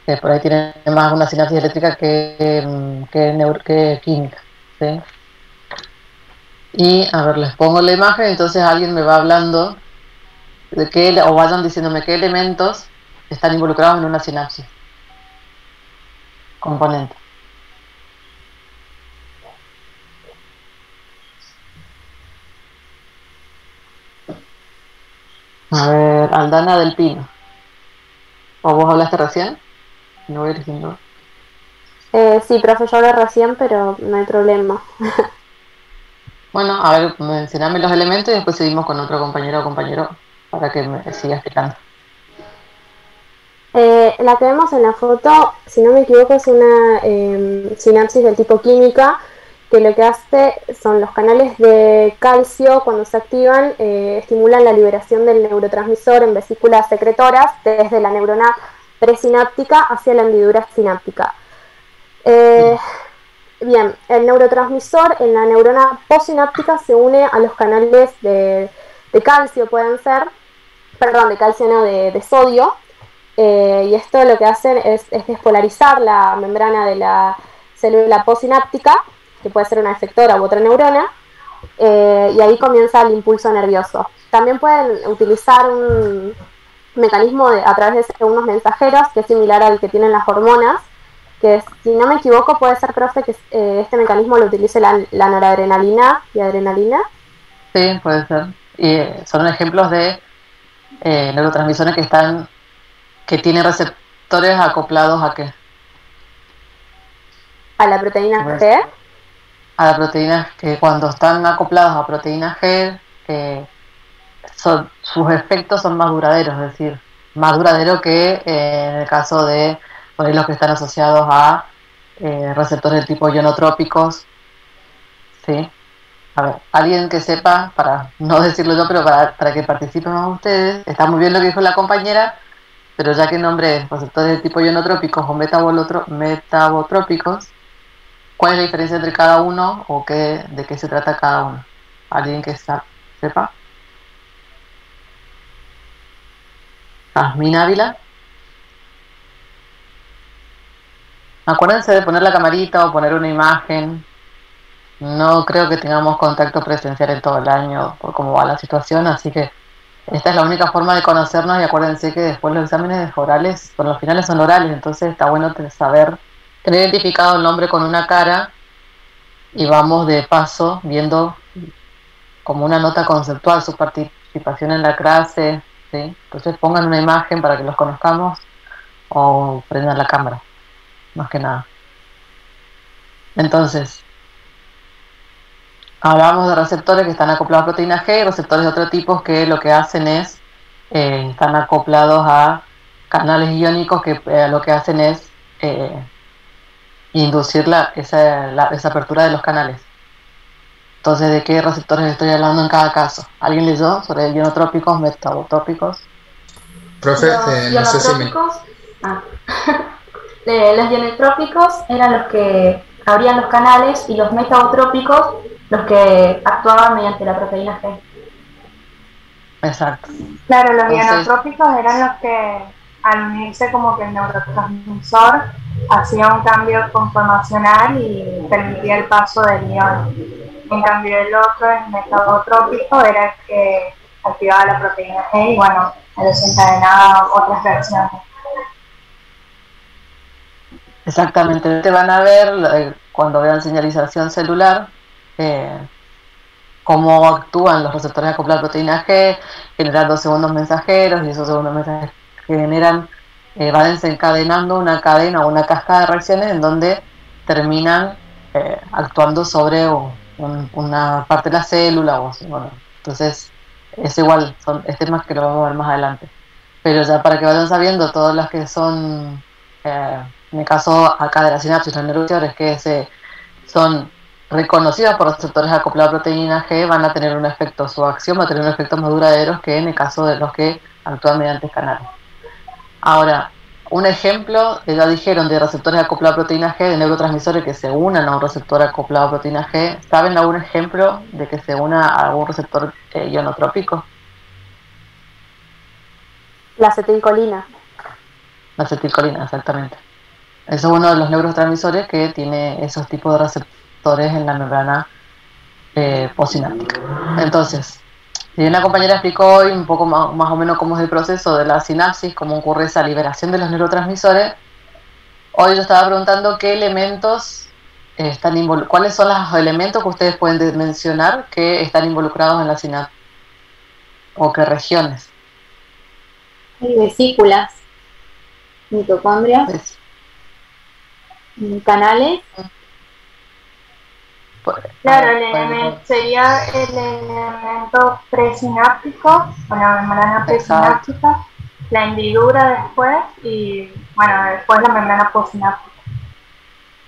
que por ahí tiene más una sinapsis eléctrica que química, ¿sí? Y a ver, les pongo la imagen, entonces alguien me va hablando de qué, o vayan diciéndome qué elementos están involucrados en una sinapsis, componente. A ver, Aldana del Pino. ¿O vos hablaste recién? No voy diciendo. Sí, profe, yo hablé recién, pero no hay problema. Bueno, a ver, mencioname los elementos y después seguimos con otro compañero o compañero para que me siga explicando. La que vemos en la foto, si no me equivoco, es una sinapsis del tipo química, que lo que hace son los canales de calcio, cuando se activan, estimulan la liberación del neurotransmisor en vesículas secretoras desde la neurona presináptica hacia la hendidura sináptica. Eh, Bien. Bien, el neurotransmisor en la neurona postsináptica se une a los canales de calcio, pueden ser, perdón, de calcio no, de sodio, y esto lo que hacen es despolarizar la membrana de la célula postsináptica, que puede ser una efectora u otra neurona, y ahí comienza el impulso nervioso. También pueden utilizar un mecanismo a través de unos mensajeros que es similar al que tienen las hormonas, que si no me equivoco puede ser, profe, que este mecanismo lo utilice la noradrenalina y adrenalina. Sí, puede ser. Y son ejemplos de neurotransmisores que tienen receptores acoplados a qué? A la proteína Pues, G. a la proteína, que cuando están acoplados a proteína G, sus efectos son más duraderos, es decir, más duradero que en el caso de por ahí los que están asociados a receptores del tipo ionotrópicos, ¿sí? A ver, alguien que sepa, para no decirlo yo, pero para que participen más ustedes, está muy bien lo que dijo la compañera, pero ya que nombré receptores del tipo ionotrópicos o metabotrópicos, ¿cuál es la diferencia entre cada uno o de qué se trata cada uno? ¿Alguien que sepa? Asmin Ávila. Acuérdense de poner la camarita o poner una imagen. No creo que tengamos contacto presencial en todo el año por cómo va la situación, así que esta es la única forma de conocernos y acuérdense que después los exámenes orales, por los finales son orales, entonces está bueno saber, tener identificado el nombre con una cara y vamos de paso viendo como una nota conceptual su participación en la clase, ¿sí? Entonces pongan una imagen para que los conozcamos o prendan la cámara, más que nada. Entonces, hablamos de receptores que están acoplados a proteína G y receptores de otro tipo que lo que hacen es, están acoplados a canales iónicos que lo que hacen es inducir esa apertura de los canales. Entonces, ¿de qué receptores estoy hablando en cada caso? ¿Alguien leyó sobre ionotrópicos, metabotrópicos? Profe, Los no sé si me... ionotrópicos, ah, los ionotrópicos eran los que abrían los canales y los metabotrópicos los que actuaban mediante la proteína G. Exacto. Claro, los Entonces, ionotrópicos eran los que al unirse como que el neurotransmisor hacía un cambio conformacional y permitía el paso del ion. En cambio el otro, el metabotrópico, era el que activaba la proteína G y bueno, desencadenaba otras reacciones. exactamente, te van a ver cuando vean señalización celular, eh, cómo actúan los receptores de acoplar proteína G, generando segundos mensajeros, y esos segundos mensajeros generan, van desencadenando una cadena o una cascada de reacciones en donde terminan actuando sobre una parte de la célula. Bueno, entonces, es igual, es más que lo vamos a ver más adelante. Pero ya para que vayan sabiendo, todas las que son, en el caso acá de la sinapsis, las neuroreceptores son reconocidas por receptores acoplados a proteína G, van a tener un efecto, su acción va a tener un efecto más duradero que en el caso de los que actúan mediante canales. Ahora, un ejemplo, ya dijeron, de receptores acoplados a proteína G, de neurotransmisores que se unan a un receptor acoplado a proteína G. ¿Saben algún ejemplo de que se una a algún receptor ionotrópico? La acetilcolina. La acetilcolina, exactamente. Eso es uno de los neurotransmisores que tiene esos tipos de receptores en la membrana postsináptica. Entonces, si bien la compañera explicó hoy un poco más o menos cómo es el proceso de la sinapsis, cómo ocurre esa liberación de los neurotransmisores, hoy yo estaba preguntando qué elementos están involucrados, cuáles son los elementos que ustedes pueden mencionar que están involucrados en la sinapsis, o qué regiones. Hay vesículas, mitocondrias, canales. Claro, sería el elemento presináptico, o la membrana presináptica, la hendidura después y, bueno, después la membrana postsináptica.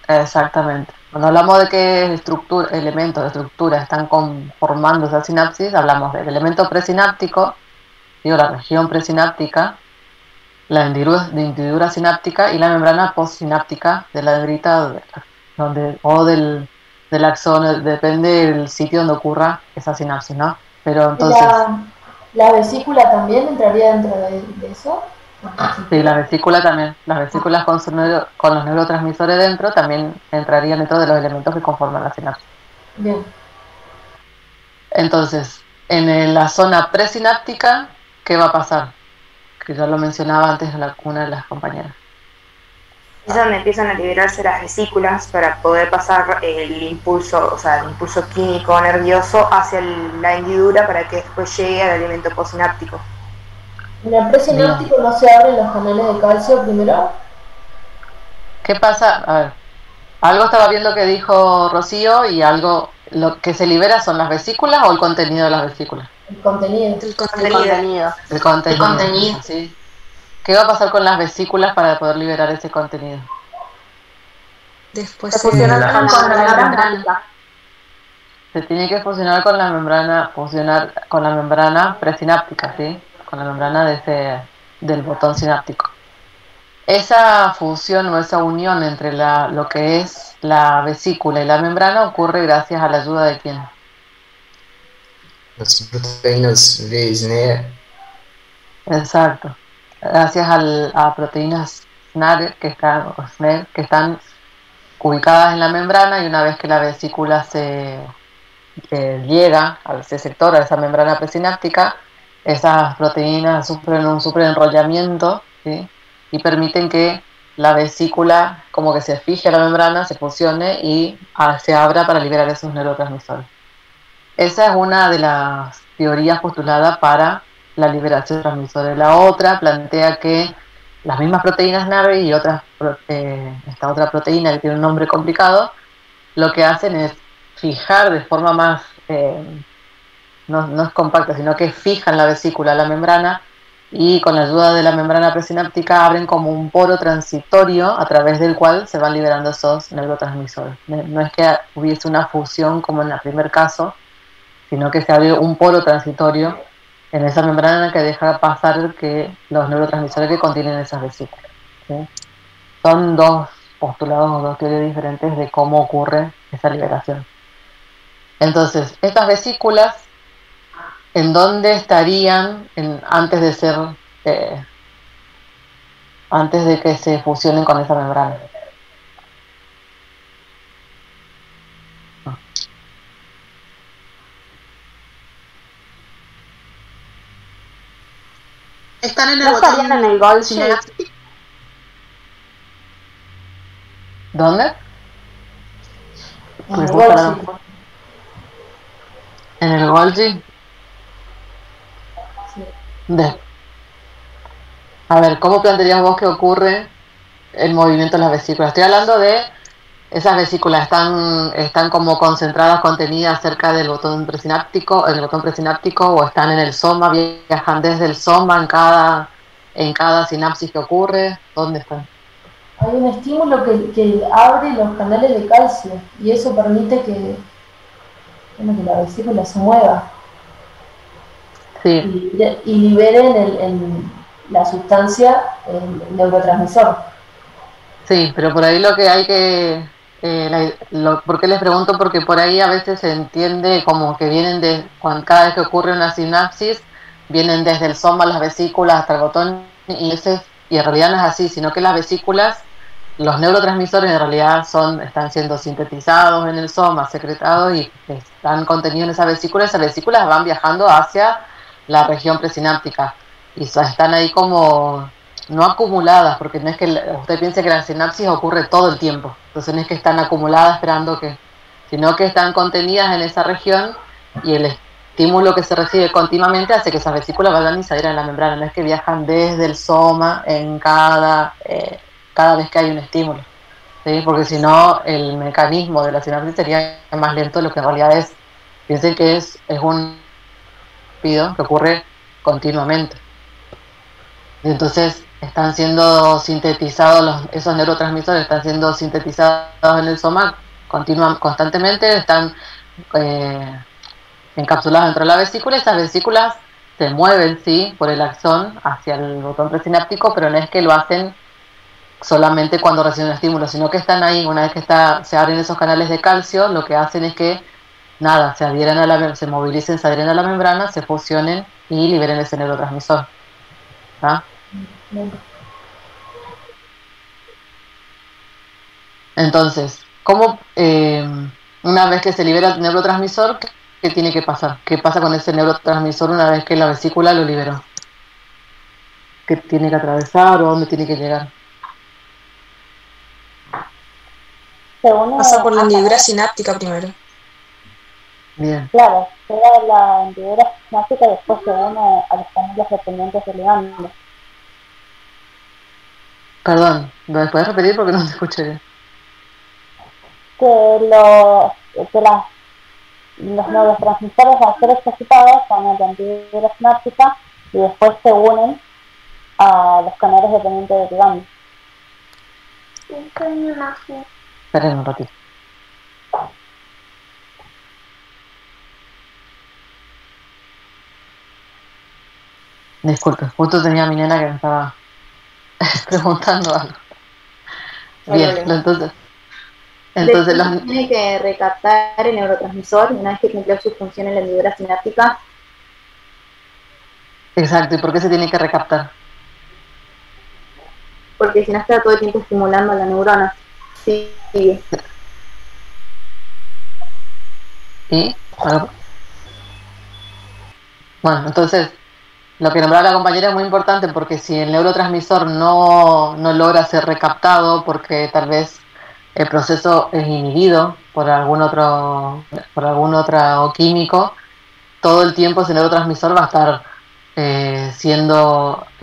Exactamente. Cuando hablamos de qué elementos de estructura están conformando esa sinapsis, hablamos del elemento presináptico, digo, la región presináptica, la hendidura sináptica y la membrana postsináptica de la dendrita o del axón, depende del sitio donde ocurra esa sinapsis, ¿no? Pero entonces... ¿La vesícula también entraría dentro de eso? Sí, la vesícula también. Las vesículas con los neurotransmisores dentro también entrarían dentro de los elementos que conforman la sinapsis. Bien. Entonces, en la zona presináptica, ¿qué va a pasar? Que ya lo mencionaba antes una de las compañeras. Es donde empiezan a liberarse las vesículas para poder pasar el impulso, o sea, el impulso químico nervioso hacia la hendidura para que después llegue al elemento postsináptico. ¿En el presináptico no se abren los canales de calcio primero? ¿Qué pasa? A ver, algo estaba viendo que dijo Rocío y algo, lo que se libera son las vesículas o el contenido de las vesículas. El contenido. El contenido. Sí. ¿Qué va a pasar con las vesículas para poder liberar ese contenido? Después se fusionan con la membrana. Se tiene que fusionar con la membrana presináptica, ¿sí? Con la membrana del botón sináptico. Esa fusión o esa unión entre lo que es la vesícula y la membrana ocurre gracias a la ayuda de ¿quién? Las proteínas de SNER. Exacto. Gracias a proteínas SNAR que están ubicadas en la membrana, y una vez que la vesícula se llega a ese sector, a esa membrana presináptica, esas proteínas sufren un enrollamiento, ¿sí? Y permiten que la vesícula como que se fije a la membrana, se fusione y se abra para liberar esos neurotransmisores. Esa es una de las teorías postuladas para la liberación de transmisores. La otra plantea que las mismas proteínas NARI y esta otra proteína que tiene un nombre complicado, lo que hacen es fijar de forma más, no es compacta, sino que fijan la vesícula a la membrana, y con la ayuda de la membrana presináptica abren como un poro transitorio a través del cual se van liberando esos neurotransmisores. No es que hubiese una fusión como en el primer caso, sino que se abre un poro transitorio en esa membrana que deja pasar los neurotransmisores que contienen esas vesículas, ¿sí? Son dos postulados, dos teorías diferentes de cómo ocurre esa liberación. Entonces, estas vesículas, ¿en dónde estarían antes de que se fusionen con esa membrana? Están en el botón. En el Golgi. ¿Dónde? En el Golgi. A ver, ¿cómo plantearías vos que ocurre el movimiento de las vesículas? Estoy hablando de esas vesículas, están como concentradas, contenidas cerca del botón presináptico, o están en el soma, viajan desde el soma en cada sinapsis que ocurre. ¿Dónde están? Hay un estímulo que abre los canales de calcio y eso permite que la vesícula se mueva. Sí. Y liberen la sustancia, el neurotransmisor. Sí, pero por ahí lo que hay que... ¿por qué les pregunto? Porque por ahí a veces se entiende como que cada vez que ocurre una sinapsis, vienen desde el soma las vesículas hasta el botón, y ese y en realidad no es así, sino que las vesículas, los neurotransmisores en realidad están siendo sintetizados en el soma, secretados y están contenidos en esas vesículas van viajando hacia la región presináptica y están ahí como no acumuladas, porque no es que usted piense que la sinapsis ocurre todo el tiempo, entonces no es que están acumuladas esperando sino que están contenidas en esa región y el estímulo que se recibe continuamente hace que esas vesículas vayan y se adhieran a la membrana, no es que viajan desde el soma en cada vez que hay un estímulo, ¿sí? Porque si no el mecanismo de la sinapsis sería más lento de lo que en realidad es. Piensen que es un pido que ocurre continuamente. Entonces están siendo sintetizados, esos neurotransmisores están siendo sintetizados en el soma constantemente, están encapsulados dentro de la vesícula, y esas vesículas se mueven, sí, por el axón hacia el botón presináptico, pero no es que lo hacen solamente cuando reciben estímulo, sino que están ahí, una vez que se abren esos canales de calcio, lo que hacen es que se adhieren se movilicen, se adhieren a la membrana, se fusionen y liberen ese neurotransmisor. ¿Ah? Entonces, ¿cómo una vez que se libera el neurotransmisor, qué tiene que pasar? ¿Qué pasa con ese neurotransmisor una vez que la vesícula lo liberó? ¿Qué tiene que atravesar o dónde tiene que llegar? Pasa por la hendidura sináptica primero. Bien. Claro, llega la hendidura sináptica y después se une a los canales dependientes del ligando. Perdón, ¿me puedes repetir porque no te escuché bien? Que los neurotransmisores al ser excitados van a la hendidura sináptica y después se unen a los canales dependientes del ligando. Esperen un ratito. Disculpe, justo tenía a mi nena que me estaba preguntando algo. Bien, entonces tiene que recaptar el neurotransmisor una vez que cumplió su función en la hendidura sináptica. Exacto, ¿y por qué se tiene que recaptar? Porque si no está todo el tiempo estimulando a la neurona. Sí. ¿Y? Bueno, entonces, lo que nombraba la compañera es muy importante porque si el neurotransmisor no logra ser recaptado porque tal vez el proceso es inhibido por algún otro químico, todo el tiempo ese neurotransmisor va a estar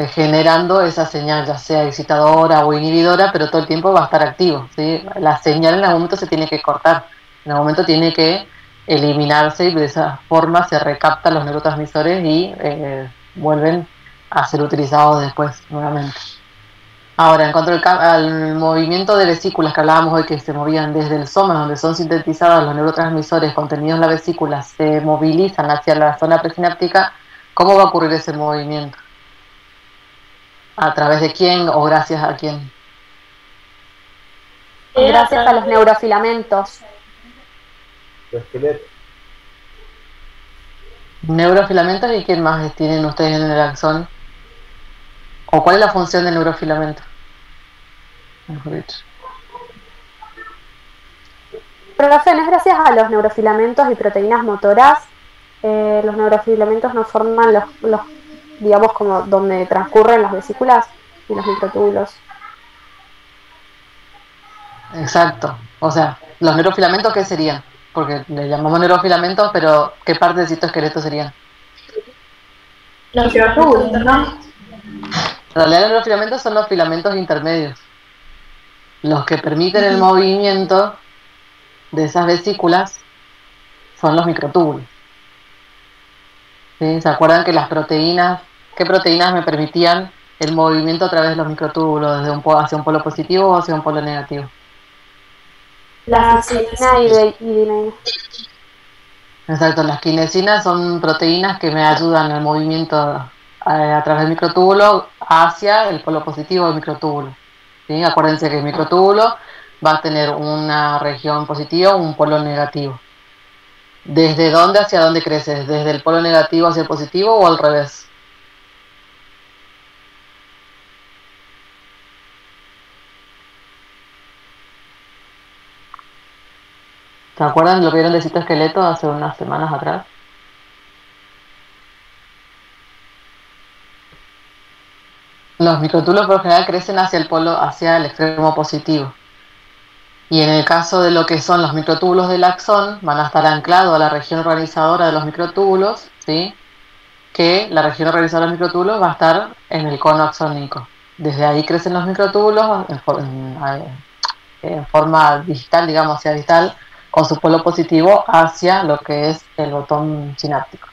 generando esa señal, ya sea excitadora o inhibidora, pero todo el tiempo va a estar activo, ¿sí? La señal en algún momento se tiene que cortar, en algún momento tiene que eliminarse y de esa forma se recaptan los neurotransmisores y vuelven a ser utilizados después nuevamente. Ahora, en cuanto al movimiento de vesículas que hablábamos hoy, que se movían desde el soma, donde son sintetizados los neurotransmisores contenidos en la vesícula, se movilizan hacia la zona presináptica, ¿cómo va a ocurrir ese movimiento? ¿A través de quién o gracias a quién? Gracias a los neurofilamentos. Neurofilamentos, ¿y quién más tienen ustedes en el axón? ¿O cuál es la función del neurofilamento? Mejor dicho. Profe, ¿no es gracias a los neurofilamentos y proteínas motoras? Los neurofilamentos no forman los, digamos, como donde transcurren las vesículas y los microtúbulos. Exacto. O sea, ¿los neurofilamentos qué serían? Porque le llamamos neurofilamentos, pero ¿qué parte del citoesqueleto serían? Los microtúbulos, ¿no? En realidad los neurofilamentos son los filamentos intermedios, los que permiten el movimiento de esas vesículas son los microtúbulos. ¿Sí? ¿Se acuerdan que las proteínas, qué proteínas me permitían el movimiento a través de los microtúbulos, desde hacia un polo positivo o hacia un polo negativo? La citina y dineína. Exacto, las quinesinas son proteínas que me ayudan al movimiento a través del microtúbulo hacia el polo positivo del microtúbulo. ¿Sí? Acuérdense que el microtúbulo va a tener una región positiva o un polo negativo. ¿Desde dónde hacia dónde crece? ¿Desde el polo negativo hacia el positivo o al revés? ¿Se acuerdan de lo que vieron de citoesqueleto hace unas semanas atrás? Los microtúbulos por lo general crecen hacia el polo, hacia el extremo positivo. Y en el caso de lo que son los microtúbulos del axón, van a estar anclados a la región organizadora de los microtúbulos, ¿sí? Que la región organizadora de los microtúbulos va a estar en el cono axónico. Desde ahí crecen los microtúbulos en forma distal, digamos, hacia distal, con su polo positivo hacia lo que es el botón sináptico.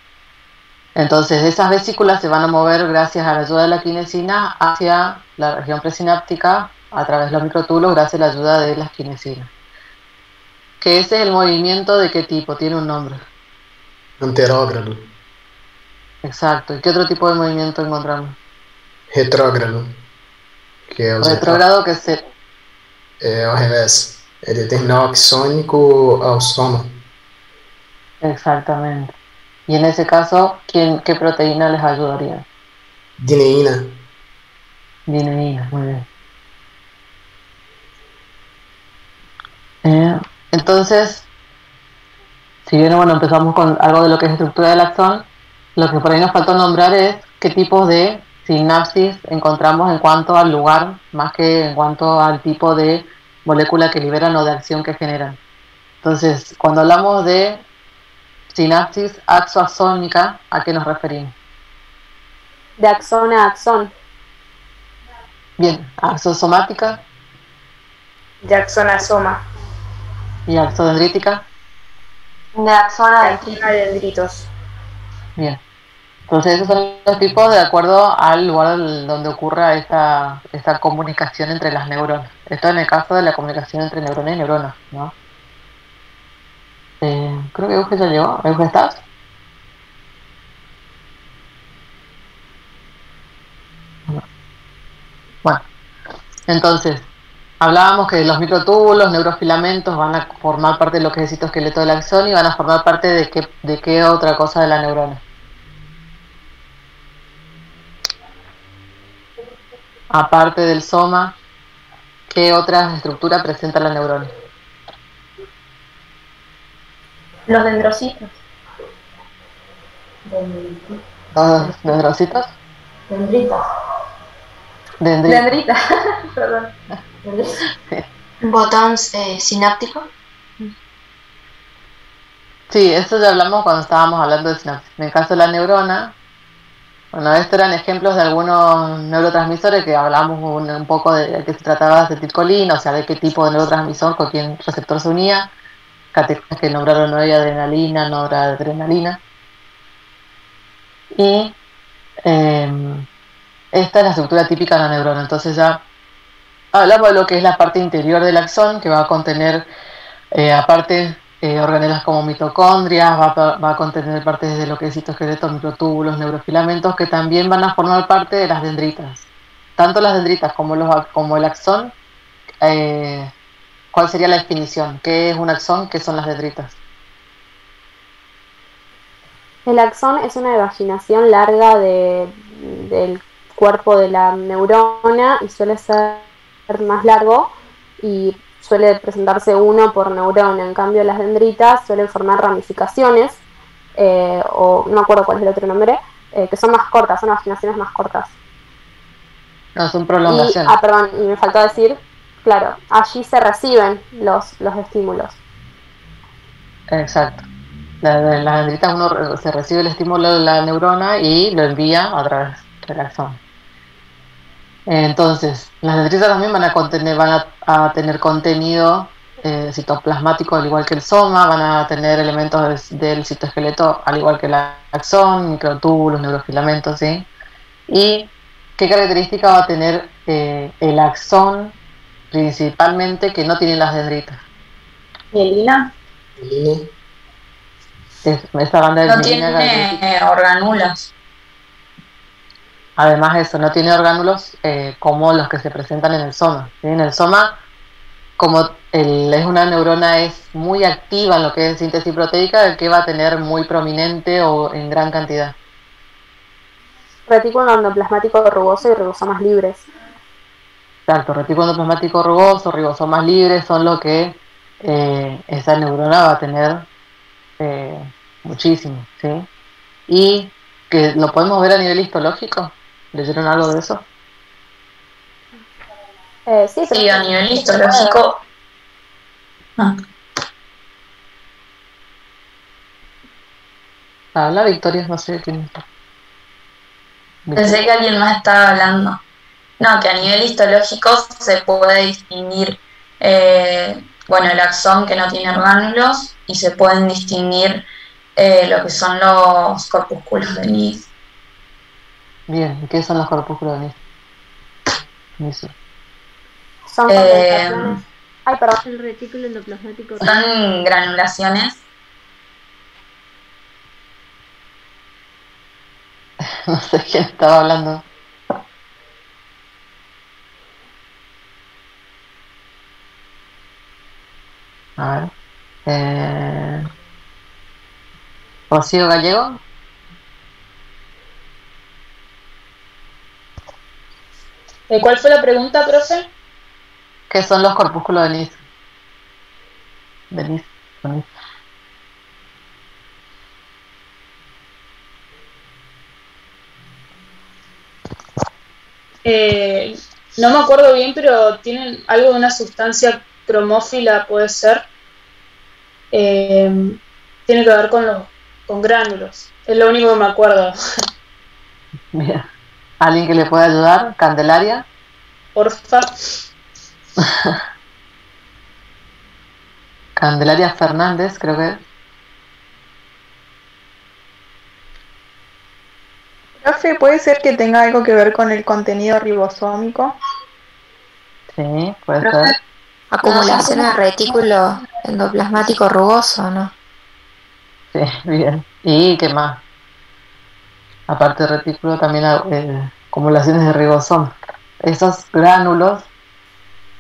Entonces, esas vesículas se van a mover gracias a la ayuda de la quinesina hacia la región presináptica a través de los microtúbulos gracias a la ayuda de las quinesinas. Que ese es el movimiento de qué tipo, tiene un nombre. Anterógrado. Exacto. ¿Y qué otro tipo de movimiento encontramos? Retrógrado. Que é Retrógrado, que se... ao revés. É de terminal axônico ao soma. Exactamente. Y en ese caso, ¿qué proteína les ayudaría? Dineína. Dineína, muy bien. Entonces, si bien bueno, empezamos con algo de lo que es estructura del axón, lo que por ahí nos faltó nombrar es qué tipos de sinapsis encontramos en cuanto al lugar, más que en cuanto al tipo de molécula que liberan o de acción que generan. Entonces, cuando hablamos de sinapsis axoaxónica, ¿a qué nos referimos? De axón a axón. Bien, axosomática. De axón a soma. ¿Y axodendrítica? De axón a Dendritos. Bien. Entonces esos son los tipos de acuerdo al lugar donde ocurra esta comunicación entre las neuronas. Esto en el caso de la comunicación entre neurona y neurona, ¿no? Creo que Euge ya llegó. ¿Euge estás? Bueno, entonces, hablábamos que los microtúbulos, neurofilamentos van a formar parte de lo que es el citoesqueleto del axón y van a formar parte de qué otra cosa de la neurona. Aparte del soma, ¿qué otra estructura presenta la neurona? Los dendrocitos. ¿Los dendrocitos? Dendritas. Dendritas, perdón. Botón sináptico. Sí, eso ya hablamos cuando estábamos hablando de sinapsis. En el caso de la neurona, bueno, estos eran ejemplos de algunos neurotransmisores que hablamos un poco de que se trataba de acetilcolina, o sea, de qué tipo de neurotransmisor con quién receptor se unía, categorías que nombraron noradrenalina, noradrenalina. Y esta es la estructura típica de la neurona. Entonces ya hablamos de lo que es la parte interior del axón, que va a contener, aparte, organelas como mitocondrias, va a contener partes de lo que es citoesqueleto, microtúbulos, neurofilamentos, que también van a formar parte de las dendritas. Tanto las dendritas como el axón, ¿cuál sería la definición? ¿Qué es un axón? ¿Qué son las dendritas? El axón es una evaginación larga del cuerpo de la neurona y suele ser más largo y suele presentarse uno por neurona. En cambio, las dendritas suelen formar ramificaciones, o no me acuerdo cuál es el otro nombre, que son más cortas, son vaginaciones más cortas. No, son prolongaciones. Perdón, y me faltó decir, claro, allí se reciben los estímulos. Exacto. Las dendritas uno se recibe el estímulo de la neurona y lo envía a través del axón. Entonces, las dendritas también van a tener contenido citoplasmático al igual que el soma, van a tener elementos del citoesqueleto al igual que el axón, microtúbulos, neurofilamentos, ¿sí? ¿Y qué característica va a tener el axón principalmente que no tienen las dendritas? Mielina. Esta banda de No tiene organulas. Además eso, no tiene orgánulos como los que se presentan en el soma. ¿Sí? En el soma, como es una neurona es muy activa en lo que es síntesis proteica, el que va a tener muy prominente o en gran cantidad. Retículo endoplasmático rugoso y ribosomas libres. Exacto, retículo endoplasmático rugoso, ribosomas libres son lo que esa neurona va a tener muchísimo, ¿sí? Y que lo podemos ver a nivel histológico. ¿Leyeron algo de eso? Sí, Sí, a nivel histológico. Habla Victoria, no sé quién está. Pensé que alguien más estaba hablando. No, que a nivel histológico se puede distinguir, bueno, el axón que no tiene orgánulos y se pueden distinguir lo que son los corpúsculos de Nid. Bien, ¿qué son los corpúsculos de Nid? Son condensaciones. Ay, perdón. El retículo endoplasmático. Son granulaciones. No sé quién estaba hablando. A ver. Rocío Gallego. ¿Cuál fue la pregunta, profe? ¿Qué son los corpúsculos de Nid? De Nid. No me acuerdo bien, pero tienen algo de una sustancia cromófila, puede ser. Tiene que ver con gránulos. Es lo único que me acuerdo. Bien. ¿Alguien que le pueda ayudar? ¿Candelaria? Porfa. Candelaria Fernández, creo que es. Profe, ¿puede ser que tenga algo que ver con el contenido ribosómico? Sí, puede ser. Acumulación de retículo endoplasmático rugoso, ¿no? Sí, bien. ¿Y qué más? Aparte de retículo, también acumulaciones de ribosoma. Esos gránulos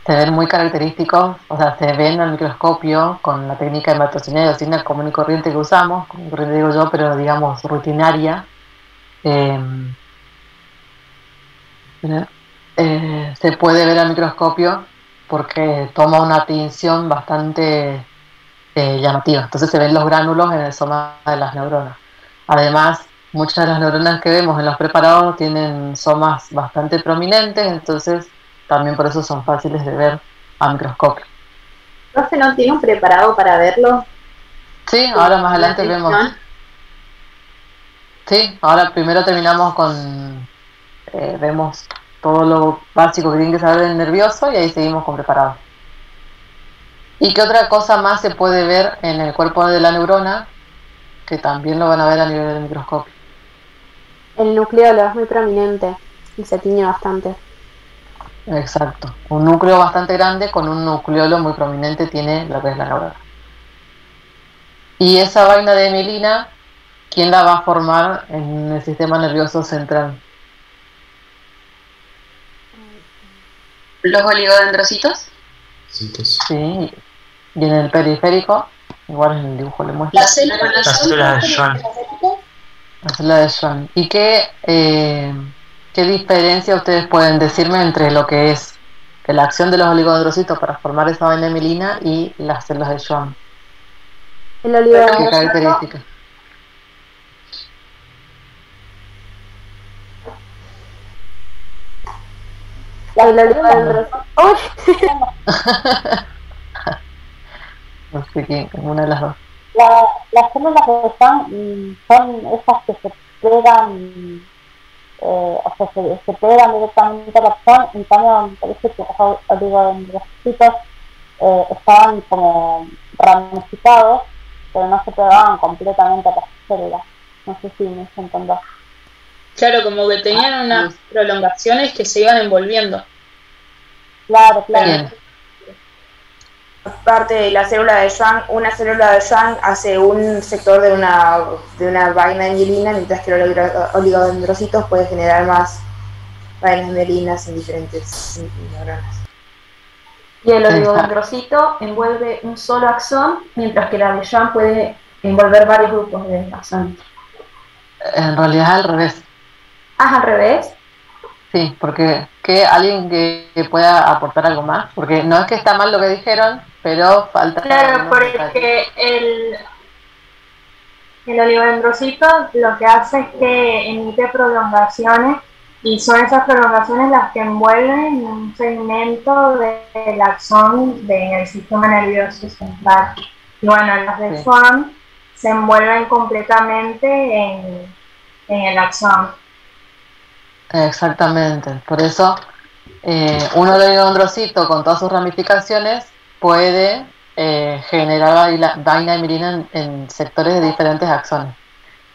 se ven muy característicos, o sea, se ven al microscopio con la técnica de hematoxina y eosina común y corriente que usamos, común y corriente digo yo, pero digamos rutinaria. Se puede ver al microscopio porque toma una tinción bastante llamativa. Entonces se ven los gránulos en el soma de las neuronas. Además, muchas de las neuronas que vemos en los preparados tienen somas bastante prominentes, entonces también por eso son fáciles de ver a microscopio. ¿Profe no tiene un preparado para verlo? Sí, ahora más adelante vemos. Sí, ahora primero terminamos con vemos todo lo básico que tienen que saber del nervioso y ahí seguimos con preparado. ¿Y qué otra cosa más se puede ver en el cuerpo de la neurona? Que también lo van a ver a nivel del microscopio. El nucleolo es muy prominente y se tiñe bastante. Exacto. Un núcleo bastante grande con un nucleolo muy prominente tiene lo que es la neurona. Y esa vaina de mielina, ¿quién la va a formar en el sistema nervioso central? ¿Los oligodendrocitos? Sí. Y en el periférico, igual en el dibujo le muestro. La célula de Schwann. La célula de Schwann. ¿Y qué diferencia ustedes pueden decirme entre lo que es la acción de los oligodendrocitos para formar esa vaina de mielina y las células de Schwann? El ¿Qué oligodendrocito. características? El oligodendrocito. ¡Uy! No sé quién, una de las dos. Las células de Schwann son esas que se pegan, o sea, se pegan directamente al axón. En cambio, me parece que los oligodendrocitos estaban como ramificados, pero no se pegaban completamente a las células. No sé si me hice entender. Claro, como que tenían unas prolongaciones que se iban envolviendo. Claro. Bien. Parte de la célula de Schwann, una célula de Schwann hace un sector de una vaina de mielina, mientras que los oligodendrocitos puede generar más vainas de mielinas en diferentes neuronas. Y el oligodendrocito envuelve un solo axón, mientras que la de Schwann puede envolver varios grupos de axones. En realidad es al revés. ¿Ah, al revés? Sí, porque que alguien que pueda aportar algo más, porque no es que está mal lo que dijeron, pero falta Claro, algunos detalles. porque el oligodendrocito lo que hace es que emite prolongaciones y son esas prolongaciones las que envuelven un segmento del axón del sistema nervioso central. Y bueno, las de Sí. Schwann se envuelven completamente en el axón. Exactamente, por eso un oligodendrocito con todas sus ramificaciones puede generar vaina y mirina en sectores de diferentes axones.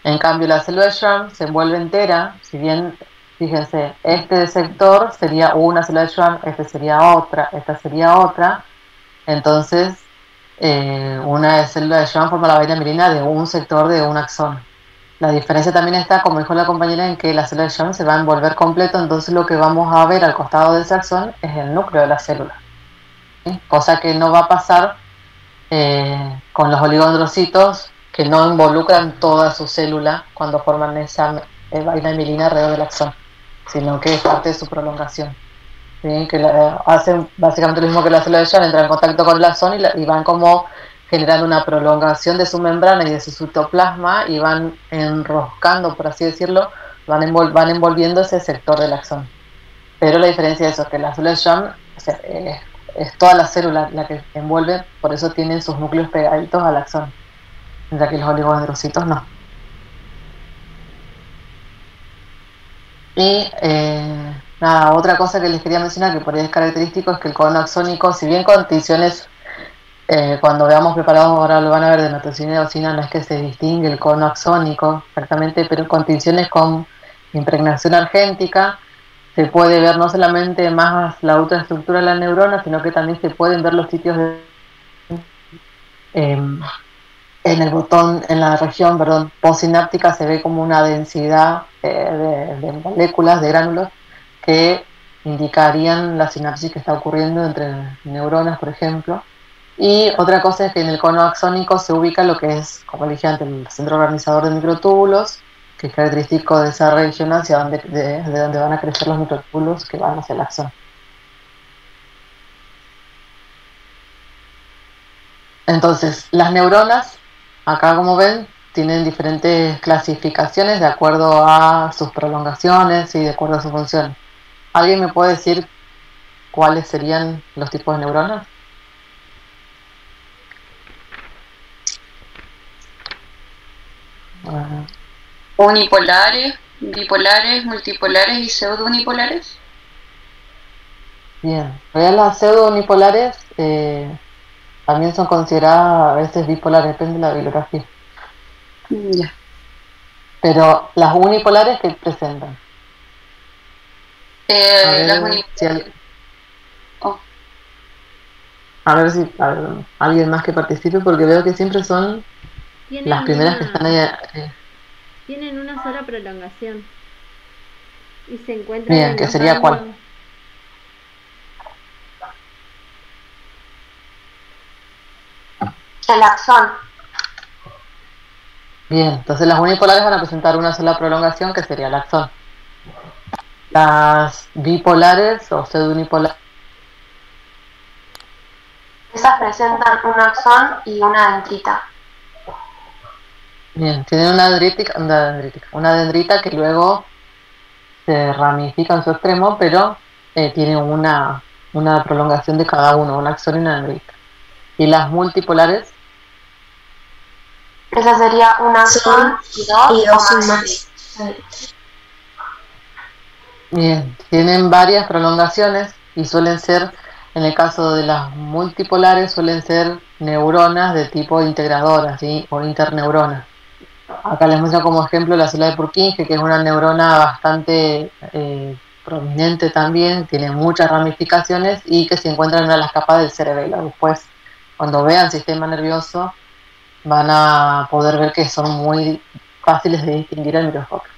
En cambio, la célula de Schwann se envuelve entera, si bien, fíjense, este sector sería una célula de Schwann, este sería otra, esta sería otra, entonces una célula de Schwann forma la vaina mirina de un sector de un axón. La diferencia también está, como dijo la compañera, en que la célula de Schwann se va a envolver completo, entonces lo que vamos a ver al costado de ese axón es el núcleo de la célula, ¿sí? Cosa que no va a pasar con los oligodendrocitos que no involucran toda su célula cuando forman esa vaina mielina alrededor del axón, sino que es parte de su prolongación, ¿sí? Que hacen básicamente lo mismo que la célula de Schwann, entran en contacto con el axón y van como generando una prolongación de su membrana y de su citoplasma y van enroscando, por así decirlo, van envolviendo ese sector del axón. Pero la diferencia de eso es que la célula de Schwann, o sea, es toda la célula la que envuelve, por eso tienen sus núcleos pegaditos al axón, mientras que los oligodendrocitos no. Y nada, otra cosa que les quería mencionar que por ahí es característico es que el cono axónico, si bien con tinciones, cuando veamos preparados, ahora lo van a ver de metoxina y eosina, no es que se distingue el cono axónico exactamente, pero con tinciones con impregnación argéntica se puede ver no solamente más la ultraestructura de la neurona, sino que también se pueden ver los sitios en el botón, en la región, perdón, postsináptica se ve como una densidad de moléculas, de gránulos, que indicarían la sinapsis que está ocurriendo entre neuronas, por ejemplo. Y otra cosa es que en el cono axónico se ubica lo que es, como dije antes, el centro organizador de microtúbulos, que es característico de esa región hacia donde, de donde van a crecer los microtúbulos que van hacia el axón. Entonces, las neuronas, acá como ven, tienen diferentes clasificaciones de acuerdo a sus prolongaciones y de acuerdo a sus funciones. ¿Alguien me puede decir cuáles serían los tipos de neuronas? Unipolares, bipolares, multipolares y pseudounipolares. Bien, en las pseudounipolares también son consideradas a veces bipolares, depende de la bibliografía. Ya. Pero las unipolares, ¿qué presentan? Las A ver si alguien más que participe, porque veo que siempre son las primeras que están ahí. Tienen una sola prolongación y se encuentran Bien, en ¿que los sería cuál? ganglios. El axón. Bien, entonces las unipolares van a presentar una sola prolongación que sería el axón. Las bipolares o pseudounipolares. Esas presentan un axón y una dendrita. Bien, tienen una dendrita que luego se ramifica en su extremo, pero tiene una prolongación de cada uno, un axón y una dendrita. Y las multipolares. Esa sería un axón y dos o más. Bien, tienen varias prolongaciones y suelen ser, en el caso de las multipolares, suelen ser neuronas de tipo integradora, ¿sí? O interneuronas. Acá les muestro como ejemplo la célula de Purkinje, que es una neurona bastante prominente también, tiene muchas ramificaciones y que se encuentra en una de las capas del cerebelo. Después, cuando vean sistema nervioso, van a poder ver que son muy fáciles de distinguir al microscopio.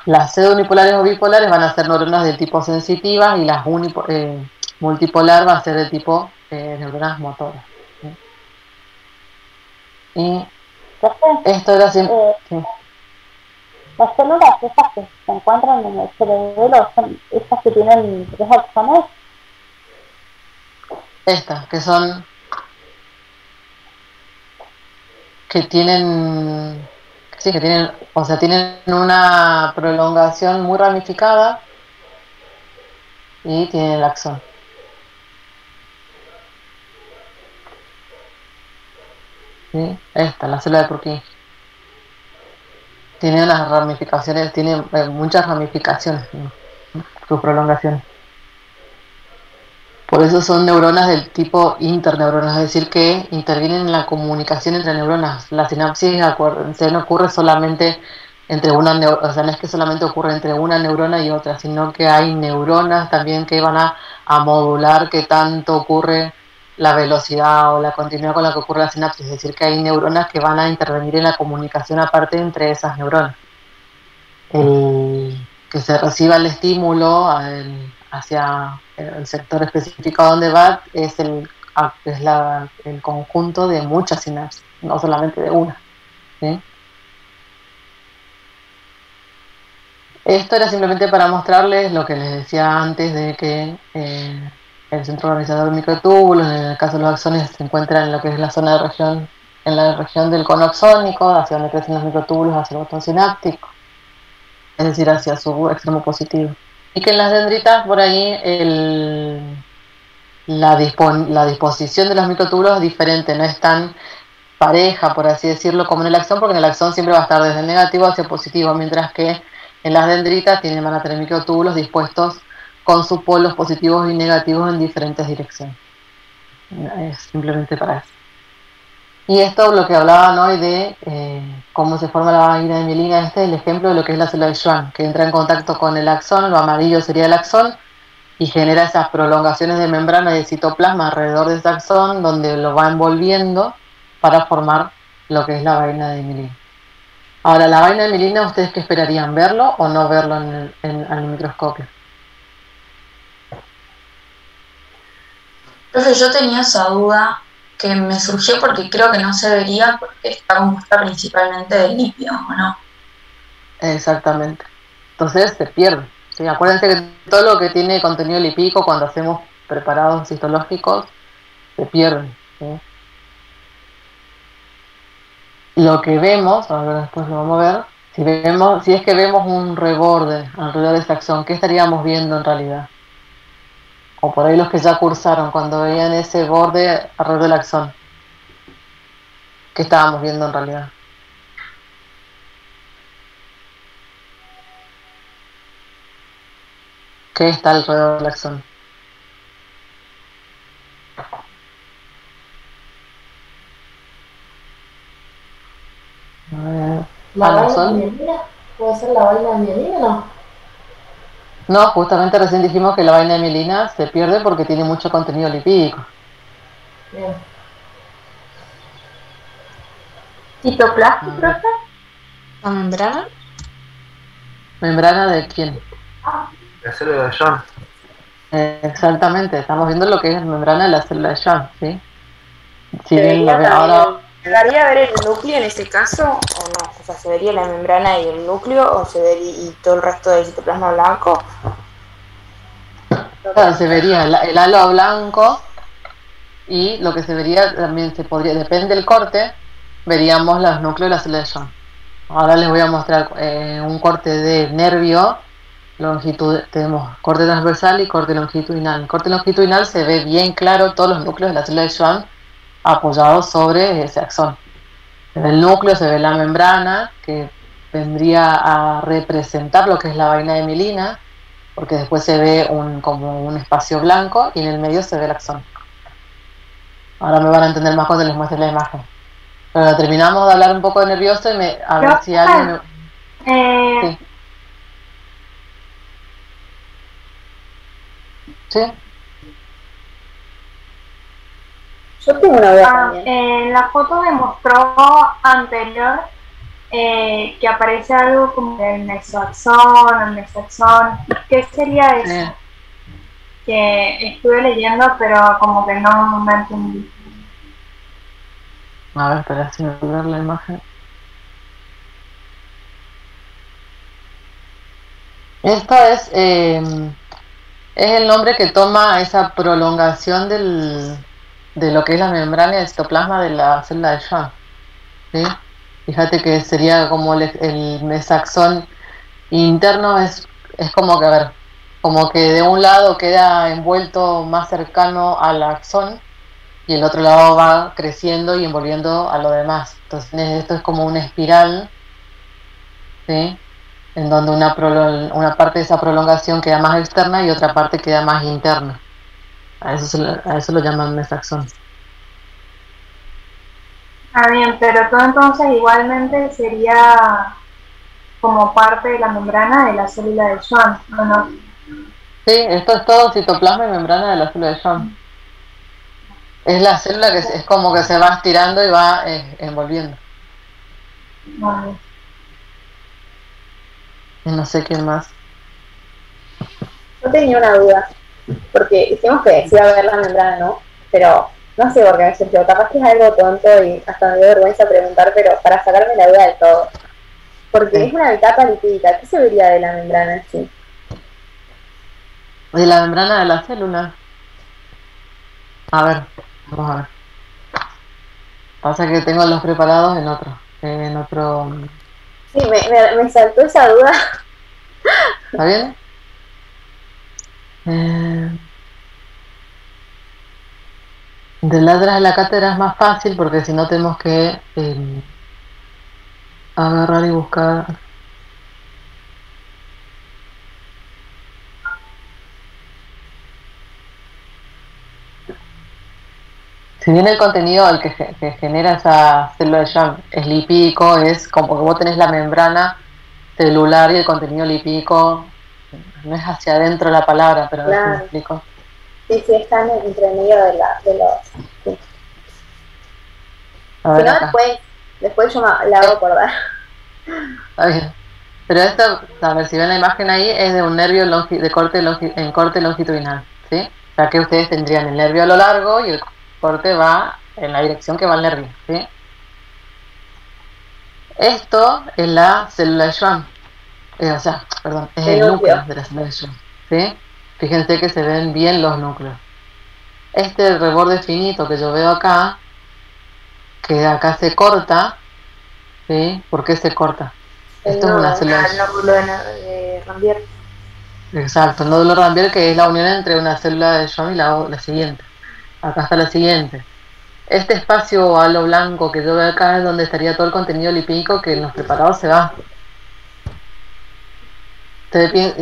Las pseudounipolares o bipolares van a ser neuronas del tipo sensitivas y las multipolar va a ser del tipo neuronas motoras. ¿Sí? Y esto era siempre. Sí. Las células esas que se encuentran en el cerebelo son esas que tienen 3 axones. Estas, que tienen, sí, que tienen, o sea, tienen una prolongación muy ramificada y tienen el axón. ¿Sí? Esta, la célula de Purkinje. Tiene unas ramificaciones, tiene muchas ramificaciones, ¿no? Sus prolongaciones. Por eso son neuronas del tipo interneuronas, es decir, que intervienen en la comunicación entre neuronas. La sinapsis no ocurre solamente entre una neurona, o sea, no es que solamente ocurre entre una neurona y otra, sino que hay neuronas también que van a modular qué tanto ocurre la velocidad o la continuidad con la que ocurre la sinapsis, es decir, que hay neuronas que van a intervenir en la comunicación aparte entre esas neuronas. Que se reciba el estímulo hacia el sector específico a donde va es el conjunto de muchas sinapsis, no solamente de una. ¿Sí? Esto era simplemente para mostrarles lo que les decía antes de que el centro organizador de microtúbulos, en el caso de los axones, se encuentra en lo que es la zona de región, en la región del cono axónico, hacia donde crecen los microtúbulos, hacia el botón sináptico, es decir, hacia su extremo positivo. Y que en las dendritas, por ahí, la disposición de los microtúbulos es diferente, no es tan pareja, por así decirlo, como en el axón, porque en el axón siempre va a estar desde el negativo hacia el positivo, mientras que en las dendritas van a tener microtúbulos dispuestos con sus polos positivos y negativos en diferentes direcciones. Es simplemente para eso. Y esto lo que hablaban hoy de cómo se forma la vaina de mielina, este es el ejemplo de lo que es la célula de Schwann, que entra en contacto con el axón, lo amarillo sería el axón, y genera esas prolongaciones de membrana y de citoplasma alrededor de ese axón, donde lo va envolviendo para formar lo que es la vaina de mielina. Ahora, la vaina de mielina, ¿ustedes qué esperarían? ¿Verlo o no verlo en el microscopio? Profe, yo tenía esa duda que me surgió porque creo que no se vería porque está compuesta principalmente de lípidos, ¿o no? Exactamente. Entonces se pierde. ¿Sí? Acuérdense que todo lo que tiene contenido lipídico cuando hacemos preparados histológicos se pierden. ¿Sí? Lo que vemos, ahora después lo vamos a ver, si es que vemos un reborde alrededor de ese axón, ¿qué estaríamos viendo en realidad? O por ahí los que ya cursaron, cuando veían ese borde alrededor del axón, ¿qué estábamos viendo en realidad? ¿Qué está alrededor del axón? ¿La vaina de mielina? ¿Puede ser la vaina de mielina o no? No, justamente recién dijimos que la vaina de mielina se pierde porque tiene mucho contenido lipídico. Bien. ¿Citoplasma, profe? ¿La membrana? ¿Membrana de quién? La célula de Schwann. Exactamente, estamos viendo lo que es membrana de la célula de Schwann, ¿sí? Si ¿Se bien vería ahora ¿Llegaría a ver el núcleo en este caso o no? O sea, ¿se vería la membrana y el núcleo o se vería y todo el resto del citoplasma blanco? claro, se vería el halo blanco y lo que se vería también depende del corte, veríamos los núcleos de la célula de Schwann. Ahora les voy a mostrar un corte de nervio, tenemos corte transversal y corte longitudinal. En corte longitudinal se ve bien claro todos los núcleos de la célula de Schwann apoyados sobre ese axón. En el núcleo se ve la membrana que vendría a representar lo que es la vaina de mielina, porque después se ve como un espacio blanco y en el medio se ve el axón. Ahora me van a entender más cuando les muestre la imagen. Pero terminamos de hablar un poco de nervioso y a ver si alguien sí. ¿Sí? Yo tengo una duda también. En la foto que mostró anterior que aparece algo como el mesoaxón, ¿qué sería eso? Que estuve leyendo pero como que no me entendí. A ver, espera, si me voy a ver la imagen. Esto es el nombre que toma esa prolongación de lo que es la membrana del citoplasma de la célula de Schwann, ¿sí? Fíjate que sería como el mesaxón interno es como que, a ver, como que de un lado queda envuelto más cercano al axón y el otro lado va creciendo y envolviendo a lo demás. Entonces esto es como una espiral, ¿sí? En donde una parte de esa prolongación queda más externa y otra parte queda más interna. A eso lo llaman mesaxón. Ah, bien, pero todo entonces igualmente sería como parte de la membrana de la célula de Schwann, ¿o no? Sí, esto es todo citoplasma y membrana de la célula de Schwann. Es la célula que es como que se va estirando y va envolviendo. Vale. Y no sé quién más. Yo tenía una duda, porque dijimos que se iba a ver la membrana, ¿no? Pero no sé por qué me surgió, capaz que es algo tonto y hasta me dio vergüenza preguntar, pero para sacarme la duda de todo. Porque es una capa lipídica, ¿qué se vería de la membrana en sí? De la membrana de la célula. A ver, vamos a ver. Pasa que tengo los preparados en otro. Sí, me saltó esa duda. ¿Está bien? Del lado de la cátedra es más fácil porque si no tenemos que agarrar y buscar. Si bien el contenido el que genera esa célula de Schwann es lipídico, es como que vos tenés la membrana celular y el contenido lipídico no es hacia adentro la palabra, pero Claro. a ver si me explico. Sí, están entre medio de los... Sí. A ver, Si no, acá. después yo la hago acordar. Está bien. Pero esto, a ver, si ven la imagen ahí, es de un nervio en corte longitudinal, ¿sí? O sea que ustedes tendrían el nervio a lo largo y el corte va en la dirección que va el nervio, ¿sí? Esto es la célula de Schwann. Es el núcleo de la célula de Schwann, ¿sí? Fíjense que se ven bien los núcleos. Este reborde finito que yo veo acá, que acá se corta, ¿sí? ¿Por qué se corta? Esto es una célula el nódulo de Rambier. Exacto, el nódulo Rambier, que es la unión entre una célula de Schwann y la siguiente. Acá está la siguiente. Este espacio halo blanco que yo veo acá es donde estaría todo el contenido lipídico que en los preparados se va.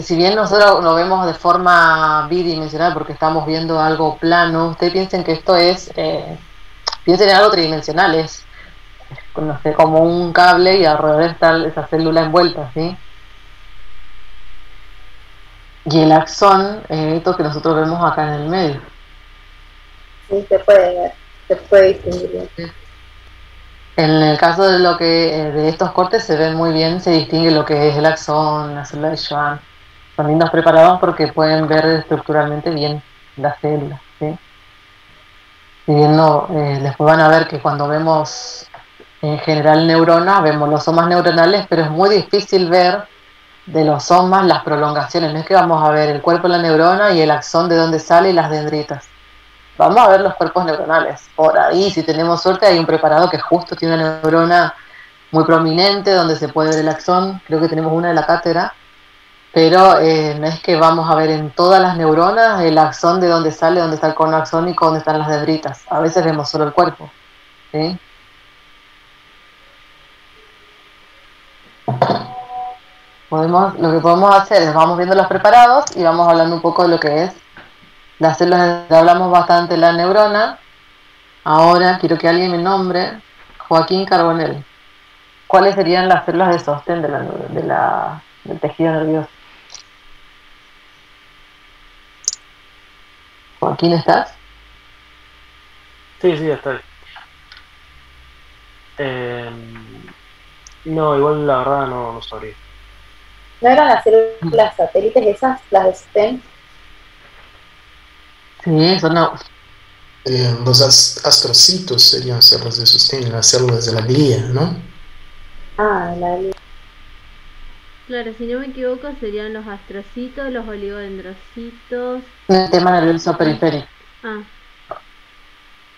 Si bien nosotros lo vemos de forma bidimensional porque estamos viendo algo plano, ustedes piensen que esto piensen en algo tridimensional, es no sé, como un cable y alrededor está esa célula envuelta, ¿sí? Y el axón es esto que nosotros vemos acá en el medio. Sí, se puede ver, se puede distinguir bien. En el caso de estos cortes se ven muy bien, se distingue lo que es el axón, la célula de Schwann. Son lindos preparados porque pueden ver estructuralmente bien las células, ¿sí? Si bien después van a ver que cuando vemos en general neuronas, vemos los somas neuronales, pero es muy difícil ver de los somas las prolongaciones. No es que vamos a ver el cuerpo de la neurona y el axón de dónde sale y las dendritas. Vamos a ver los cuerpos neuronales. Por ahí, si tenemos suerte, hay un preparado que justo tiene una neurona muy prominente donde se puede ver el axón. Creo que tenemos una de la cátedra. Pero no es que vamos a ver en todas las neuronas el axón de dónde sale, dónde está el cono axónico, dónde están las dendritas. A veces vemos solo el cuerpo, ¿sí? Lo que podemos hacer es vamos viendo los preparados y vamos hablando un poco de lo que es las células. Hablamos bastante de la neurona. Ahora quiero que alguien me nombre Joaquín Carbonell. ¿Cuáles serían las células de sostén del tejido nervioso? Joaquín, ¿estás? Sí, estoy. No, igual la verdad no sabría. ¿No eran las células satélites esas, las de sostén? Sí, eso no. Los astrocitos serían células de sostén, las células de la glía, ¿no? Ah, la glía. Claro, si no me equivoco serían los astrocitos, los oligodendrocitos. El sistema nervioso periférico, Ah,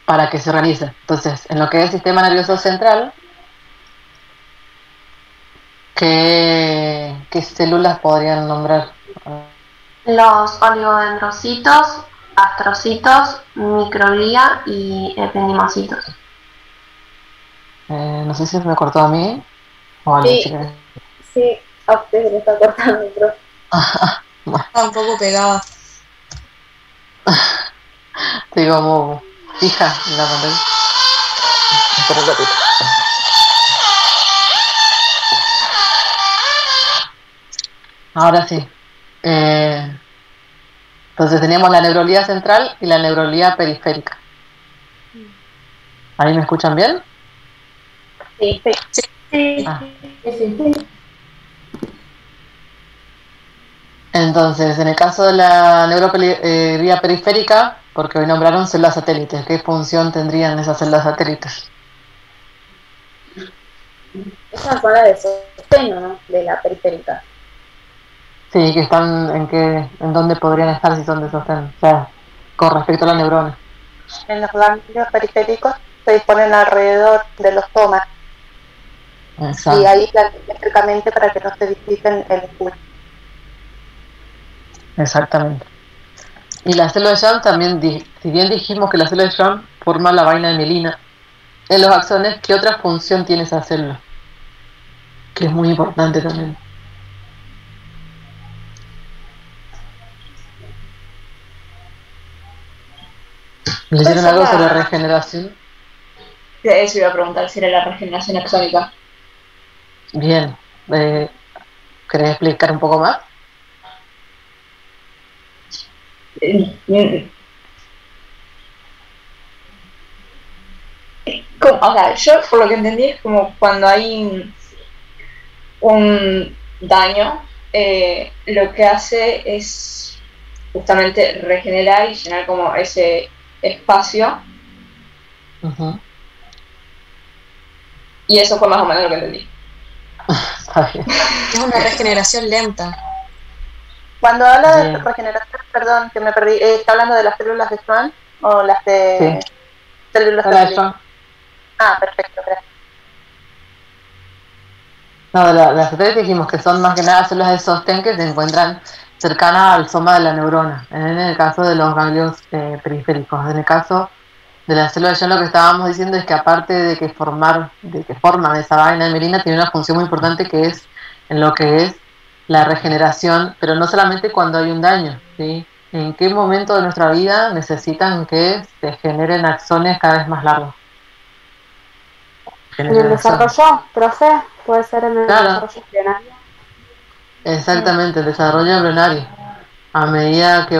para que se organice. Entonces, en lo que es el sistema nervioso central, ¿qué células podrían nombrar? Los oligodendrocitos, astrocitos, microglía y ependimocitos. No sé si me cortó a mí o a la Sí. chica. Sí, a usted se le está cortando, pero Está un poco pegada. Estoy como fija en la pantalla. Espera un ratito. Ahora sí. Entonces teníamos la neuroglía central y la neuroglía periférica. ¿Ahí me escuchan bien? sí. Ah. Sí. Entonces, en el caso de la neuroglía periférica, porque hoy nombraron células satélites, ¿qué función tendrían esas células satélites? Esas son las de sostén, ¿no? De la periférica. Sí, que están en dónde podrían estar si son de sostén, o sea, con respecto a la neurona. En los ganglios periféricos se disponen alrededor de los tomas Exacto. y ahí eléctricamente para que no se dispersen el impulso. Exactamente. Y la célula de Schwann también, si bien dijimos que la célula de Schwann forma la vaina de mielina, en los axones, ¿qué otra función tiene esa célula? Que es muy importante también. ¿Leyeron algo sobre regeneración? Eso iba a preguntar si era la regeneración axónica. Bien. ¿Querés explicar un poco más? O sea, yo por lo que entendí es como cuando hay un daño, lo que hace es justamente regenerar y llenar como ese espacio. Uh-huh. Y eso fue más o menos lo que entendí. Está bien. Es una regeneración lenta. Cuando habla de regeneración, perdón, que me perdí, ¿está hablando de las células de Schwann o las de células de Schwann? Ah, perfecto, gracias. No, las satélites dijimos que son más que nada células de sostén que se encuentran cercanas al soma de la neurona, en el caso de los ganglios periféricos. En el caso de la célula de Schwann, lo que estábamos diciendo es que aparte de que forman esa vaina de mielina, tiene una función muy importante que es en lo que es la regeneración, pero no solamente cuando hay un daño, ¿sí? ¿En qué momento de nuestra vida necesitan que se generen axones cada vez más largos? En el desarrollo, profe, puede ser en el desarrollo embrionario. Exactamente, el desarrollo embrionario. A medida que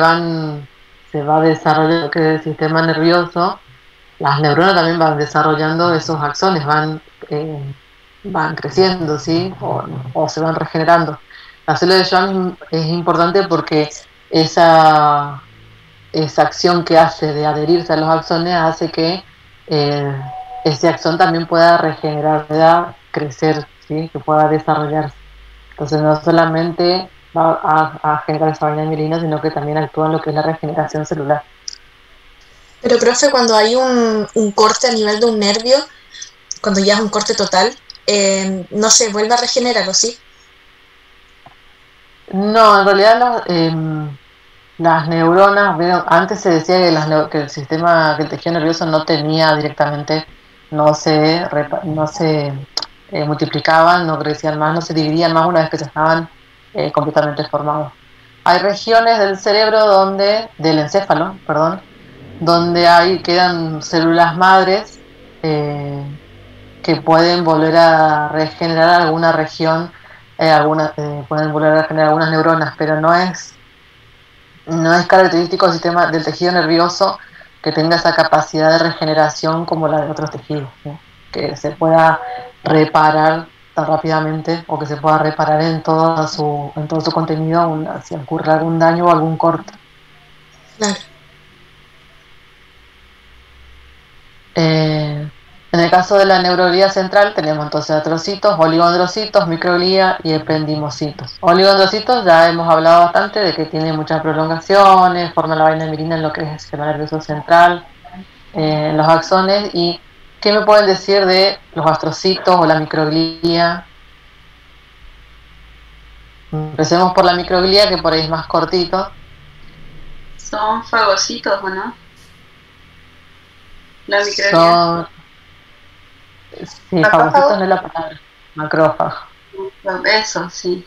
se va desarrollando lo que es el sistema nervioso, las neuronas también van desarrollando esos axones, van creciendo, ¿sí? O se van regenerando. La célula de Schwann es importante porque esa acción que hace de adherirse a los axones hace que ese axón también pueda regenerar, pueda crecer, ¿sí? Que pueda desarrollarse. Entonces no solamente va a generar esa vaina de mielina, sino que también actúa en lo que es la regeneración celular. Pero profe, cuando hay un corte a nivel de un nervio, cuando ya es un corte total, no se vuelve a regenerar, ¿o sí? No, en realidad las neuronas, antes se decía que el tejido nervioso no tenía directamente, no se multiplicaban, no crecían más, no se dividían más una vez que ya estaban completamente formados. Hay regiones del cerebro del encéfalo, donde quedan células madres que pueden volver a regenerar alguna región, pueden volver a regenerar algunas neuronas, pero no es característico del tejido nervioso que tenga esa capacidad de regeneración como la de otros tejidos, ¿sí? Que se pueda reparar tan rápidamente o que se pueda reparar en todo su contenido si ocurre algún daño o algún corte. Claro. En el el caso de la neuroglía central tenemos entonces astrocitos, oligodendrocitos, microglía y ependimocitos. Oligodendrocitos ya hemos hablado bastante de que tiene muchas prolongaciones, forma la vaina mirina en lo que es el sistema nervioso central, en los axones. ¿Y qué me pueden decir de los astrocitos o la microglía? Empecemos por la microglía, que por ahí es más cortito. ¿Son fagocitos o no? La microglía. Sí, fagocitos no es la palabra. Macrófago. Eso, sí.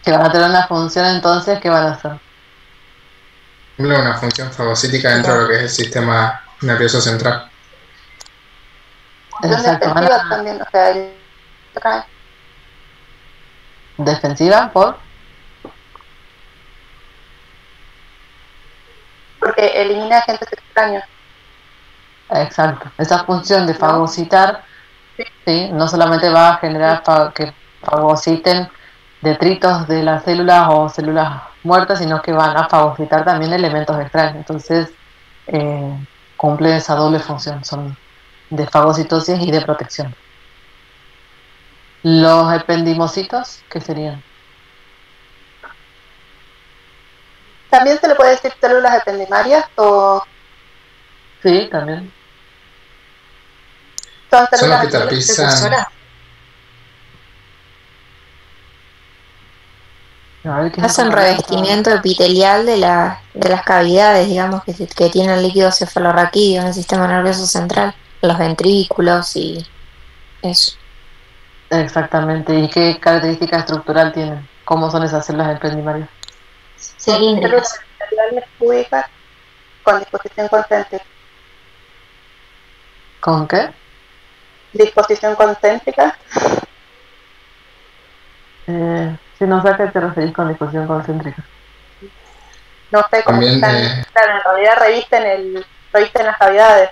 Que van a tener una función entonces, ¿qué van a hacer? Una función fagocítica dentro de lo que es el sistema nervioso central. Exacto, también, o sea, defensiva por porque elimina agentes extraños. Exacto, esa función de fagocitar, ¿sí? No solamente va a generar que fagociten detritos de las células o células muertas, sino que van a fagocitar también elementos extraños. Entonces cumplen esa doble función, son de fagocitosis y de protección. Los ependimocitos, ¿qué serían? ¿También se le puede decir células ependimarias o...? Sí, también. Son los que tapizan. Hacen revestimiento epitelial de las cavidades, digamos, que tiene el líquido cefalorraquídeo en el sistema nervioso central, los ventrículos y eso. Exactamente. ¿Y qué característica estructural tienen? ¿Cómo son esas células ependimarias? Cilíndricas. Células cúbicas con disposición concéntrica. ¿Con qué? Disposición concéntrica. Si no sé a qué te referís con disposición concéntrica. No sé cómo están. Claro, en realidad revisten las cavidades.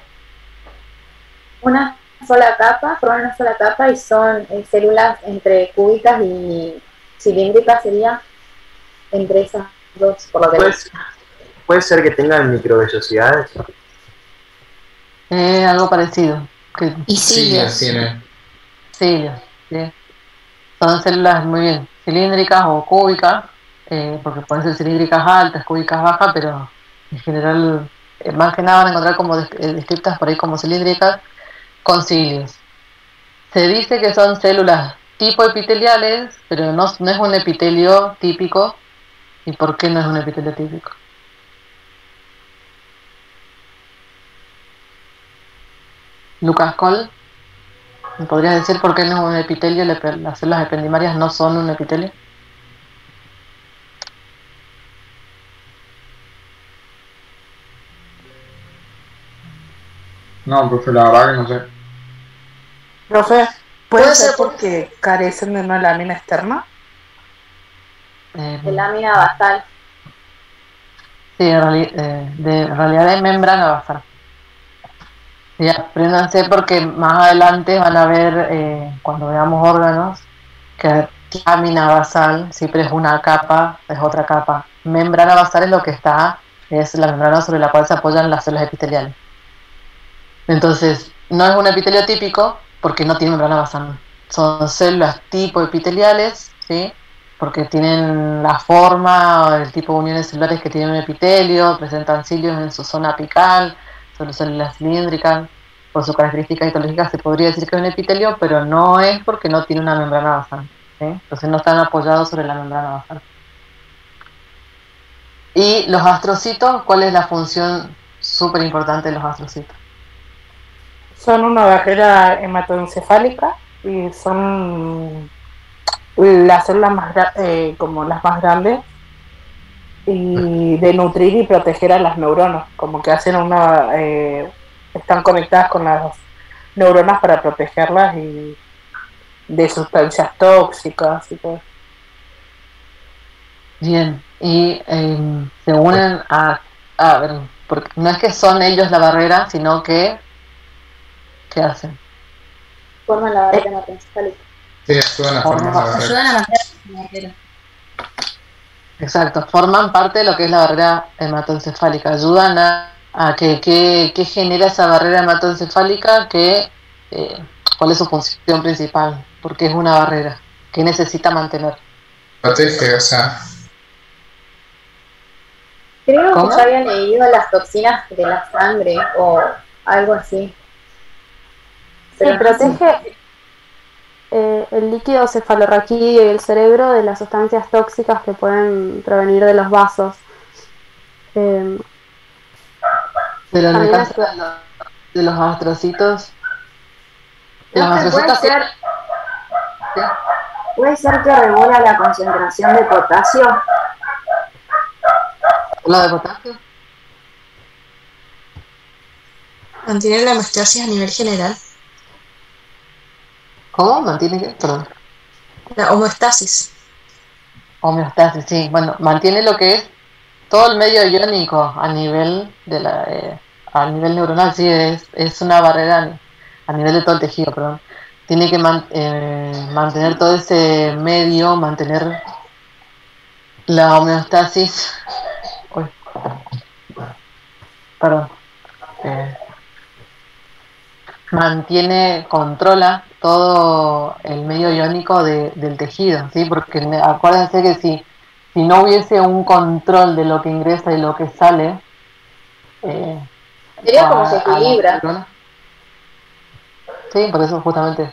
Una sola capa, forman una sola capa y son células entre cúbicas y cilíndricas, sería entre esas dos, por lo que ¿Puede ser que tengan microvellosidades? Algo parecido. Y cilios. Cilios, sí. Son células muy bien cilíndricas o cúbicas, porque pueden ser cilíndricas altas, cúbicas bajas, pero en general, más que nada van a encontrar como descritas por ahí como cilíndricas con cilios. Se dice que son células tipo epiteliales, pero no es un epitelio típico. ¿Y por qué no es un epitelio típico? Lucas Cole, ¿me podrías decir por qué no es un epitelio? Las células ependimarias no son un epitelio. No, profe, la verdad que no sé. Profe, ¿puede ser porque carecen de una lámina externa? de lámina basal. Sí, en realidad de membrana basal. Y apréndanse porque más adelante van a ver, cuando veamos órganos, que lámina basal siempre es una capa, es otra capa. Membrana basal es lo que está, es la membrana sobre la cual se apoyan las células epiteliales. Entonces, no es un epitelio típico porque no tiene membrana basal. Son células tipo epiteliales, ¿sí? Porque tienen la forma o el tipo de uniones celulares que tienen un epitelio, presentan cilios en su zona apical, son células cilíndricas. Por su característica histológica se podría decir que es un epitelio, pero no es porque no tiene una membrana basal, ¿sí? Entonces no están apoyados sobre la membrana basal. Y los astrocitos, ¿cuál es la función súper importante de los astrocitos? Son una barrera hematoencefálica y son las células como las más grandes, y de nutrir y proteger a las neuronas, como que hacen están conectadas con las neuronas para protegerlas y de sustancias tóxicas y todo. Bien, y se unen a ver, porque no es que son ellos la barrera, sino que ¿qué hacen? Forman la barrera hematoencefálica. Sí, ayudan a formar la barrera. Ayudan a mantener la barrera. Exacto, forman parte de lo que es la barrera hematoencefálica, ayudan a que genera esa barrera hematoencefálica que cuál es su función principal, porque es una barrera que necesita mantener. Protege, o sea, Creo ¿Cómo? que yo había leído las toxinas de la sangre o algo así. Sí, Pero no sé. protege el líquido cefalorraquídeo y el cerebro de las sustancias tóxicas que pueden provenir de los vasos. Eh, Pero en el también caso ayuda. de los astrocitos, los No que astrocitos puede ser que regula la concentración de potasio. ¿lo de potasio? Mantiene la hemostasis a nivel general. ¿Cómo? ¿Mantiene qué? Perdón. La homeostasis. Homeostasis, sí. Bueno, mantiene lo que es todo el medio iónico a nivel a nivel neuronal, sí, es una barrera a nivel de todo el tejido, perdón. Tiene que mantener todo ese medio, mantener la homeostasis. Uy, perdón. Controla todo el medio iónico del tejido, ¿sí? Porque acuérdense que si no hubiese un control de lo que ingresa y lo que sale, Sería como se a la equilibra. neurona, sí, por eso justamente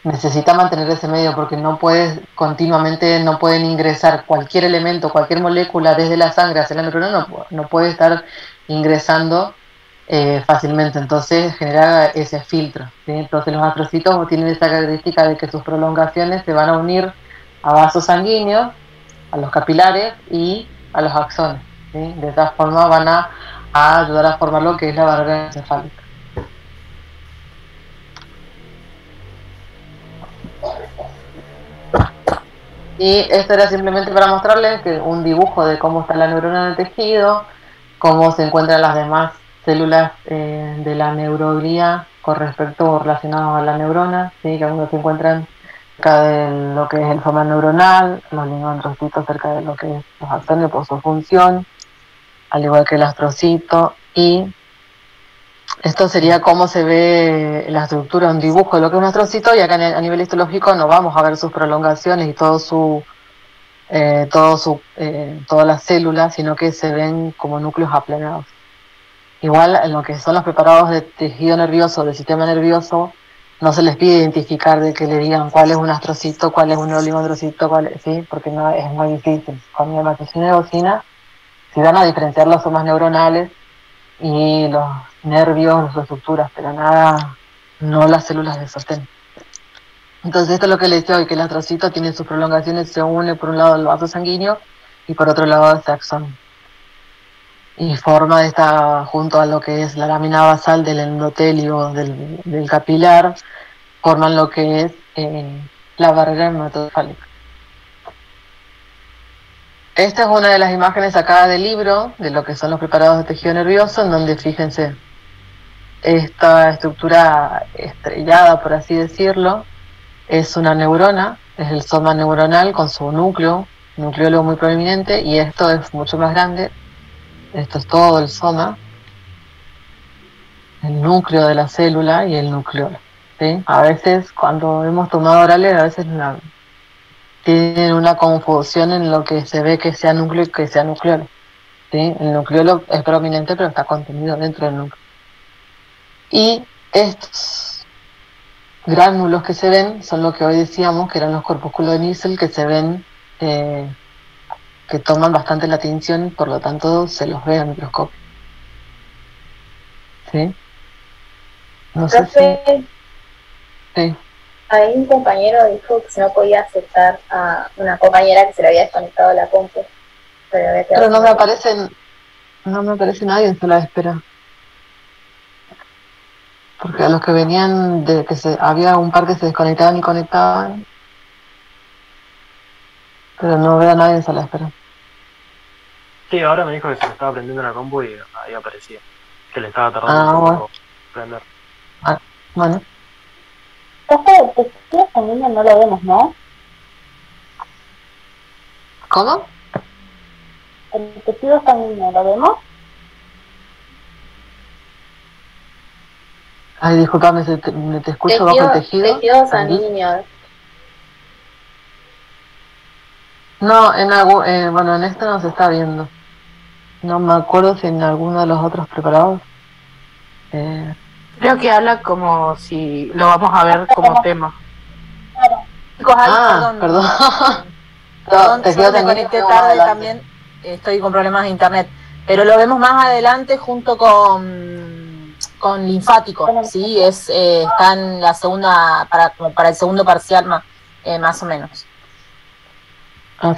necesita mantener ese medio, porque no puedes continuamente, no pueden ingresar cualquier elemento, cualquier molécula desde la sangre hacia la neurona, no puede estar ingresando fácilmente, entonces genera ese filtro, ¿sí? Entonces los astrocitos tienen esa característica de que sus prolongaciones se van a unir a vasos sanguíneos, a los capilares y a los axones, ¿sí? De esa forma van a ayudar a formar lo que es la barrera encefálica. Y esto era simplemente para mostrarles que un dibujo de cómo está la neurona en el tejido, cómo se encuentran las demás células de la neuroglía con respecto o relacionados a la neurona, ¿sí? Que algunos se encuentran cerca de lo que es el soma neuronal, los lingoandrocitos cerca de lo que es los axones por su función, al igual que el astrocito, y esto sería cómo se ve la estructura, un dibujo de lo que es un astrocito, y acá a nivel histológico no vamos a ver sus prolongaciones y todas las células, sino que se ven como núcleos aplanados. Igual en lo que son los preparados de tejido nervioso, del sistema nervioso, no se les pide identificar de que le digan cuál es un astrocito, cuál es un oligodendrocito, ¿sí? Porque no es muy difícil. Con la hematoxina de bocina, si van a diferenciar los somas neuronales y los nervios, las estructuras, pero nada, no las células de sostén. Entonces esto es lo que le decía hoy, que el astrocito tiene sus prolongaciones, se une por un lado al vaso sanguíneo y por otro lado este axón. Y forma junto a lo que es la lámina basal del endotelio del capilar, forman lo que es la barrera hematocefálica. Esta es una de las imágenes sacadas del libro, de lo que son los preparados de tejido nervioso, en donde, fíjense, esta estructura estrellada, por así decirlo, es una neurona, es el soma neuronal con su nucleolo muy prominente, y esto es mucho más grande. Esto es todo el soma, el núcleo de la célula y el nucleolo, ¿sí? A veces cuando hemos tomado orales, a veces tienen una confusión en lo que se ve que sea núcleo y que sea nucleolo, ¿sí? El nucleolo es prominente, pero está contenido dentro del núcleo. Y estos gránulos que se ven son lo que hoy decíamos que eran los corpúsculos de Nissl, que se ven, que toman bastante la atención, por lo tanto se los ve al microscopio, ¿sí? No sé Profe, sí. ahí un compañero dijo que no podía aceptar a una compañera que se le había desconectado la compu. Pero no me aparece nadie en sala de espera. Porque a los que venían había un par que se desconectaban y conectaban, pero no veo a nadie en sala de espera. Sí, ahora me dijo que se le estaba prendiendo la compu y ahí aparecía. Que le estaba tardando un poco prender. Bueno. El tejido sanguíneo no lo vemos, ¿no? ¿Cómo? ¿El tejido sanguíneo lo vemos? Ay, disculpame, te escucho bajo el tejido. Tejido sanguíneo. No, bueno, en esto no se está viendo. No me acuerdo si en alguno de los otros preparados. Creo que habla como si lo vamos a ver como tema. Chicos, perdón. Perdón, yo me conecté tarde también. Estoy con problemas de internet. Pero lo vemos más adelante junto con linfático. Sí, está en la segunda, para el segundo parcial más o menos.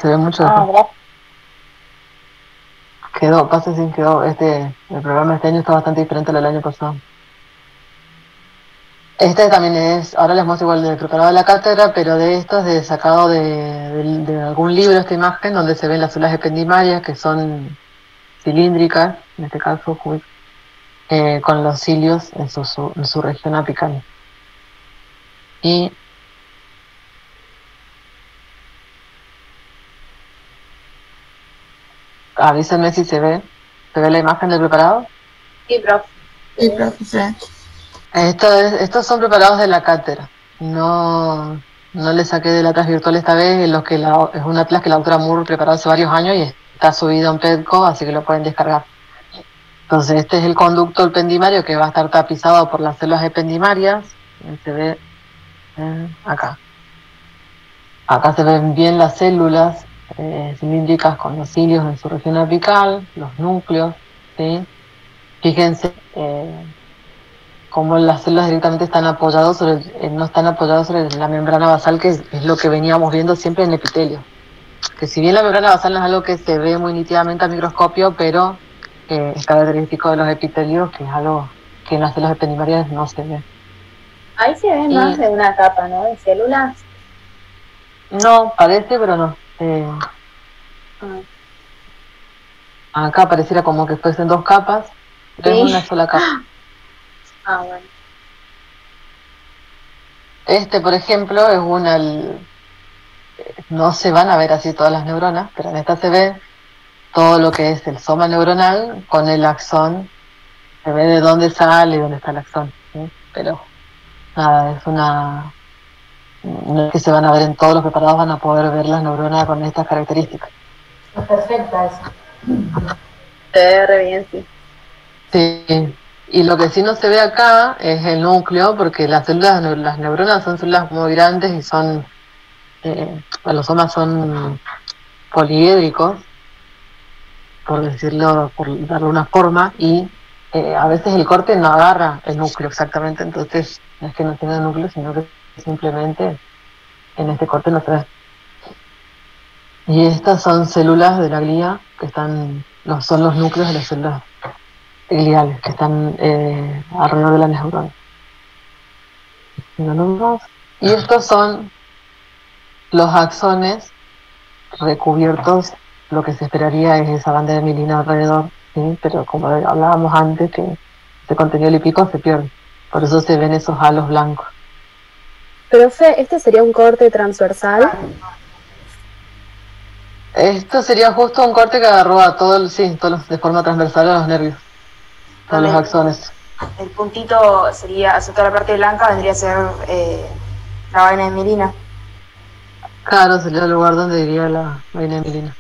Se ve mucho. Quedó. El programa este año está bastante diferente al del año pasado. Este también ahora les muestro igual del preparado de la cátedra, pero de esto es sacado de algún libro, esta imagen, donde se ven las células ependimarias, que son cilíndricas, en este caso, con los cilios en su región apical. Y avísenme si se ve la imagen del preparado. Sí, profe. Sí, profe, sí. Estos son preparados de la cátedra. No le saqué del atlas virtual esta vez, es un atlas que la doctora Moore preparó hace varios años y está subido en PEDCO, así que lo pueden descargar. Entonces este es el conducto ependimario que va a estar tapizado por las células ependimarias. Se ve acá. Acá se ven bien las células cilíndricas con los cilios en su región apical, los núcleos, ¿sí? Fíjense cómo las células directamente están apoyadas no están apoyadas sobre la membrana basal, que es lo que veníamos viendo siempre en el epitelio. Que si bien la membrana basal no es algo que se ve muy nítidamente al microscopio, pero es característico de los epitelios, que es algo que en las células ependimarias no se ve. Ahí se ve más de una capa, ¿no? De células. No, parece, pero no. Acá pareciera como que fuesen dos capas, pero es una sola capa. Bueno. Por ejemplo, no se van a ver así todas las neuronas, pero en esta se ve todo lo que es el soma neuronal con el axón. Se ve de dónde sale y dónde está el axón, ¿sí? Pero nada, no es que se van a ver en todos los preparados, van a poder ver las neuronas con estas características. Es perfecta esa. Se ve re bien, sí. Sí, y lo que sí no se ve acá es el núcleo, porque las neuronas son células muy grandes y los somas son poliédricos, por darle una forma, y a veces el corte no agarra el núcleo exactamente, entonces no es que no tenga núcleo, sino que simplemente en este corte no se ve. Y estas son células de la glía, que son los núcleos de las células gliales, que están alrededor de la neurona. Y estos son los axones recubiertos, lo que se esperaría es esa banda de mielina alrededor, ¿sí? Pero como hablábamos antes, que ese contenido lípico se pierde, por eso se ven esos halos blancos. Profe, ¿este sería un corte transversal? Esto sería justo un corte que agarró a todos de forma transversal a los nervios, a los axones. El puntito sería, hacia toda la parte blanca, vendría a ser la vaina de mielina. Claro, sería el lugar donde iría la vaina de mielina.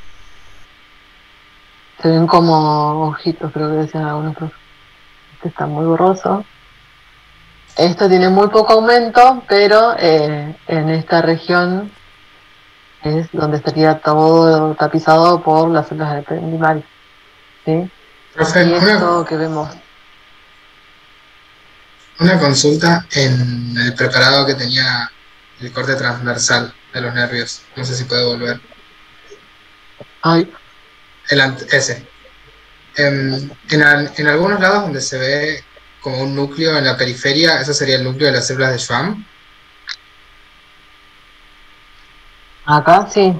Se ven como ojitos, creo que decían algunos profes. Este está muy borroso. Esto tiene muy poco aumento, pero en esta región es donde estaría todo tapizado por las células ependimarias, ¿sí? Profe, y esto que vemos. Una consulta en el preparado que tenía el corte transversal de los nervios. No sé si puede volver. Ay. Ese. En algunos lados donde se ve como un núcleo en la periferia, ¿eso sería el núcleo de las células de Schwann? Acá sí.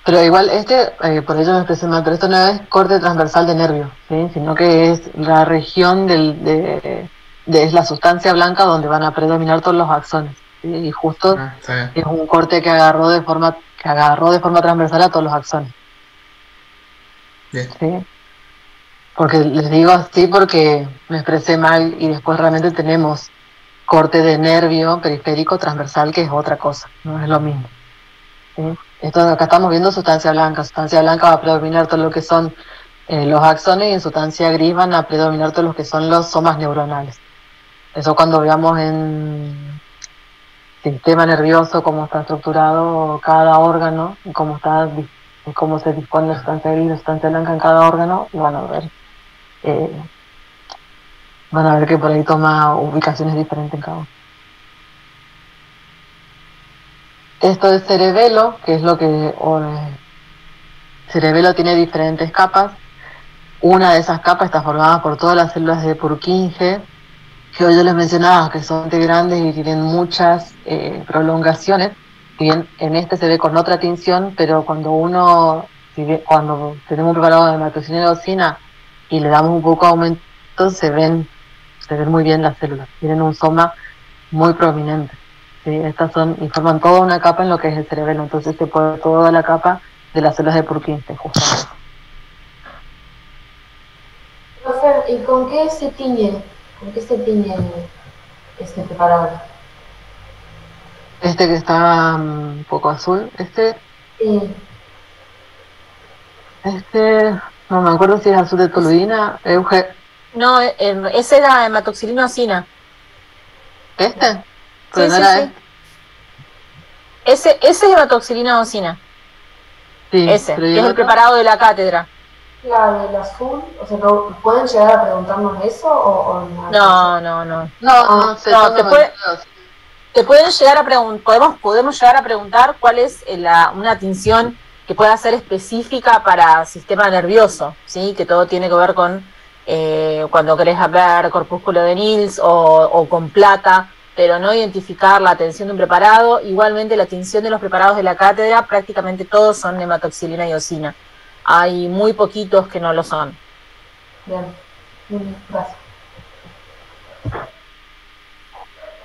Pero igual por ello me expresé mal, pero esto no es corte transversal de nervio, ¿sí? Sino que es la región es la sustancia blanca donde van a predominar todos los axones, ¿sí? Y justo es un corte que agarró de forma transversal a todos los axones. Bien. ¿Sí? Porque les digo así porque me expresé mal y después realmente tenemos corte de nervio periférico transversal, que es otra cosa, no es lo mismo. ¿Sí? Entonces acá estamos viendo sustancia blanca. Sustancia blanca va a predominar todo lo que son los axones, y en sustancia gris van a predominar todo lo que son los somas neuronales. Eso cuando veamos en sistema nervioso cómo está estructurado cada órgano y cómo se dispone la sustancia gris y la sustancia blanca en cada órgano, van a ver que por ahí toma ubicaciones diferentes en cada uno. Esto es cerebelo, que es lo que cerebelo tiene diferentes capas. Una de esas capas está formada por todas las células de Purkinje, que hoy yo les mencionaba que son grandes y tienen muchas prolongaciones. Bien, en este se ve con otra tinción, pero cuando tenemos un preparado de hematoxilina y eosina y le damos un poco de aumento, se ven muy bien las células. Tienen un soma muy prominente. ¿Sí? Estas y forman toda una capa en lo que es el cerebelo. Entonces se pone toda la capa de las células de Purkinje, justamente. Profe, ¿y con qué se tiñe? ¿Con qué se tiñe este preparador? Este que está un poco azul, no me acuerdo si es azul de toluidina, No, ese era hematoxilina eosina. ¿Este? Sí, sí. Ese es hematoxilina eosina. Sí, ese, que es el preparado de la cátedra. La del azul, o sea, ¿pueden llegar a preguntarnos eso o no? No, te pueden llegar a preguntar, podemos llegar a preguntar cuál es una tinción que pueda ser específica para sistema nervioso, ¿sí? Que todo tiene que ver con cuando querés ver corpúsculo de Nils o con plata, pero no identificar la tinción de un preparado. Igualmente la tinción de los preparados de la cátedra, prácticamente todos son hematoxilina y eosina. Hay muy poquitos que no lo son. Bien, gracias.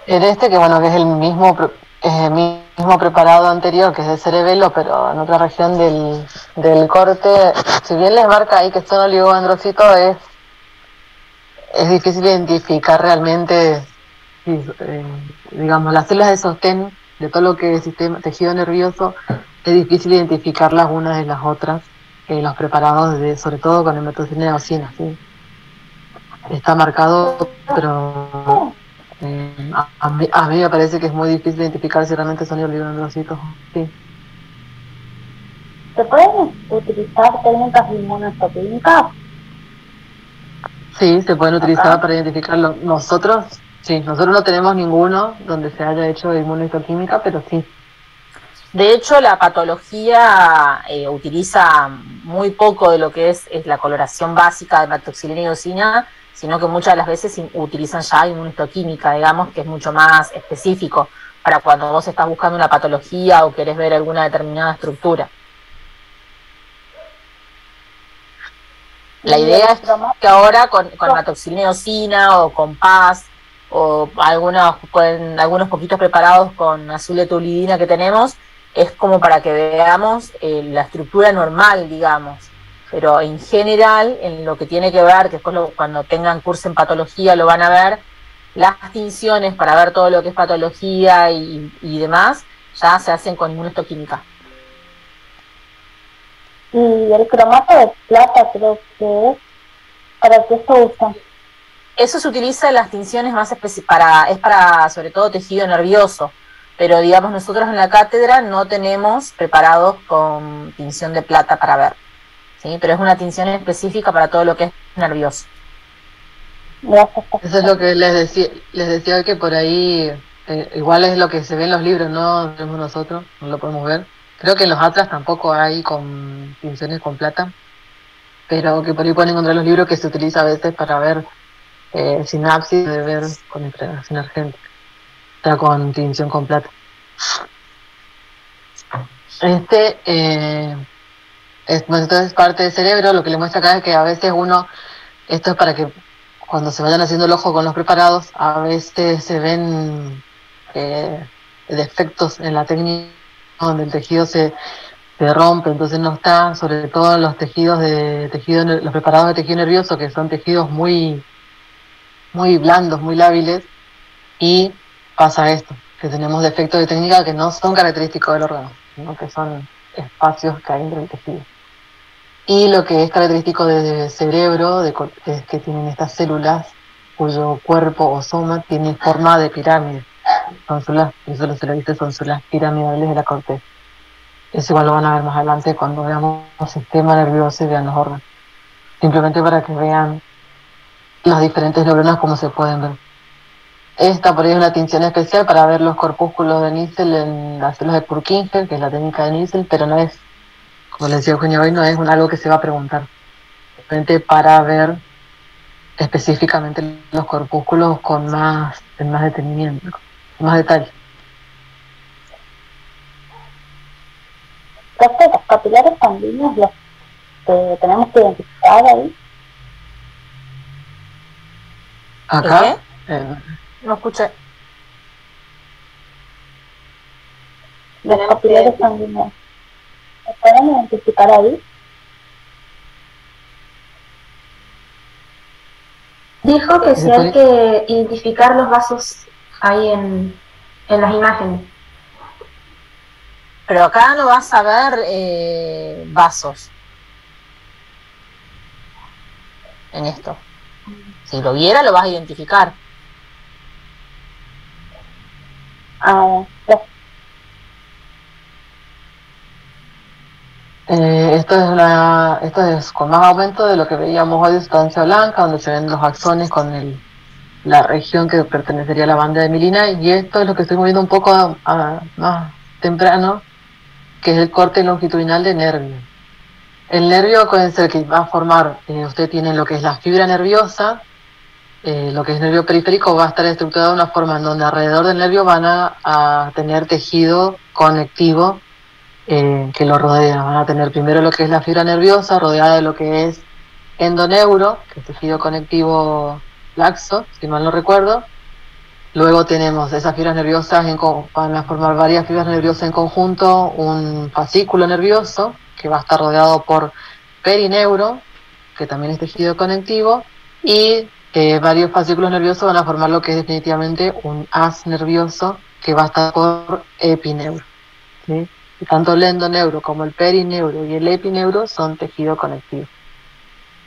En que que es el mismo preparado anterior, que es de cerebelo, pero en otra región del corte, si bien les marca ahí que son oligodendrocitos, es difícil identificar realmente, digamos, las células de sostén de todo lo que es tejido nervioso, es difícil identificar las unas de las otras. Los preparados, sobre todo con hematoxilina y eosina, ¿sí? Está marcado, pero a mí me parece que es muy difícil identificar si realmente son oligodendrocitos. Sí. ¿Se pueden utilizar técnicas inmunohistoquímicas? Sí, se pueden utilizar para identificarlo. Nosotros no tenemos ninguno donde se haya hecho inmunohistoquímica, pero sí. De hecho, la patología utiliza muy poco de lo que es la coloración básica de hematoxilina y eosina, sino que muchas de las veces utilizan ya inmunohistoquímica, digamos, que es mucho más específico para cuando vos estás buscando una patología o querés ver alguna determinada estructura. La idea es que ahora con hematoxilina y eosina o con PAS o algunos poquitos preparados con azul de toluidina que tenemos, es como para que veamos la estructura normal, digamos, pero en general, en lo que tiene que ver, que después cuando tengan curso en patología lo van a ver, las tinciones para ver todo lo que es patología y demás, ya se hacen con inmunohistoquímica. Y el cromato de plata creo que es, ¿para qué se usa? Eso se utiliza en las tinciones más para sobre todo tejido nervioso. Pero digamos nosotros en la cátedra no tenemos preparados con tinción de plata para ver, ¿sí? Pero es una tinción específica para todo lo que es nervioso. Eso es lo que les decía que por ahí, igual es lo que se ve en los libros, no vemos nosotros, no lo podemos ver. Creo que en los atlas tampoco hay con tinciones con plata, pero que por ahí pueden encontrar los libros que se utiliza a veces para ver sinapsis, de ver con impregnación argéntica. Está con tinción con plata. Esto es parte del cerebro. Lo que le muestra acá es que a veces esto es para que cuando se vayan haciendo el ojo con los preparados, a veces se ven defectos en la técnica donde el tejido se se rompe, entonces no está, sobre todo en los tejidos los preparados de tejido nervioso, que son tejidos muy, muy blandos, muy lábiles, y pasa esto, que tenemos defectos de técnica que no son característicos del órgano, sino que son espacios que hay entre el tejido. Y lo que es característico del cerebro es que tienen estas células cuyo cuerpo o soma tiene forma de pirámide. Son células, eso se lo dice, son células piramidales de la corteza. Eso igual lo van a ver más adelante cuando veamos el sistema nervioso y vean los órganos. Simplemente para que vean las diferentes neuronas como se pueden ver. Esta por ahí es una tinción especial para ver los corpúsculos de Nissl en las células de Purkinje, que es la técnica de Nissl, pero no es, como le decía Eugenia hoy, no es algo que se va a preguntar. Simplemente para ver específicamente los corpúsculos con más detenimiento, con más detalle. Los capilares sanguíneos los que tenemos que identificar ahí. Acá. No escuché. Los capilares sanguíneos. ¿Los podemos identificar ahí? Dijo que si hay que identificar los vasos ahí en las imágenes. Pero acá no vas a ver vasos en esto. Si lo viera, lo vas a identificar. Esto es con más aumento de lo que veíamos hoy de sustancia blanca, donde se ven los axones con la región que pertenecería a la banda de mielina, y esto es lo que estoy moviendo un poco más temprano, que es el corte longitudinal de nervio. El nervio, acuérdense que va a formar, usted tiene lo que es la fibra nerviosa, lo que es nervio periférico va a estar estructurado de una forma en donde alrededor del nervio van a tener tejido conectivo que lo rodea. Van a tener primero lo que es la fibra nerviosa, rodeada de lo que es endoneuro, que es tejido conectivo laxo, si mal no recuerdo. Luego tenemos esas fibras nerviosas, van a formar varias fibras nerviosas en conjunto, un fascículo nervioso, que va a estar rodeado por perineuro, que también es tejido conectivo, y varios fascículos nerviosos van a formar lo que es definitivamente un haz nervioso, que va a estar por epineuro, ¿sí? Y tanto el endoneuro como el perineuro y el epineuro son tejido conectivo.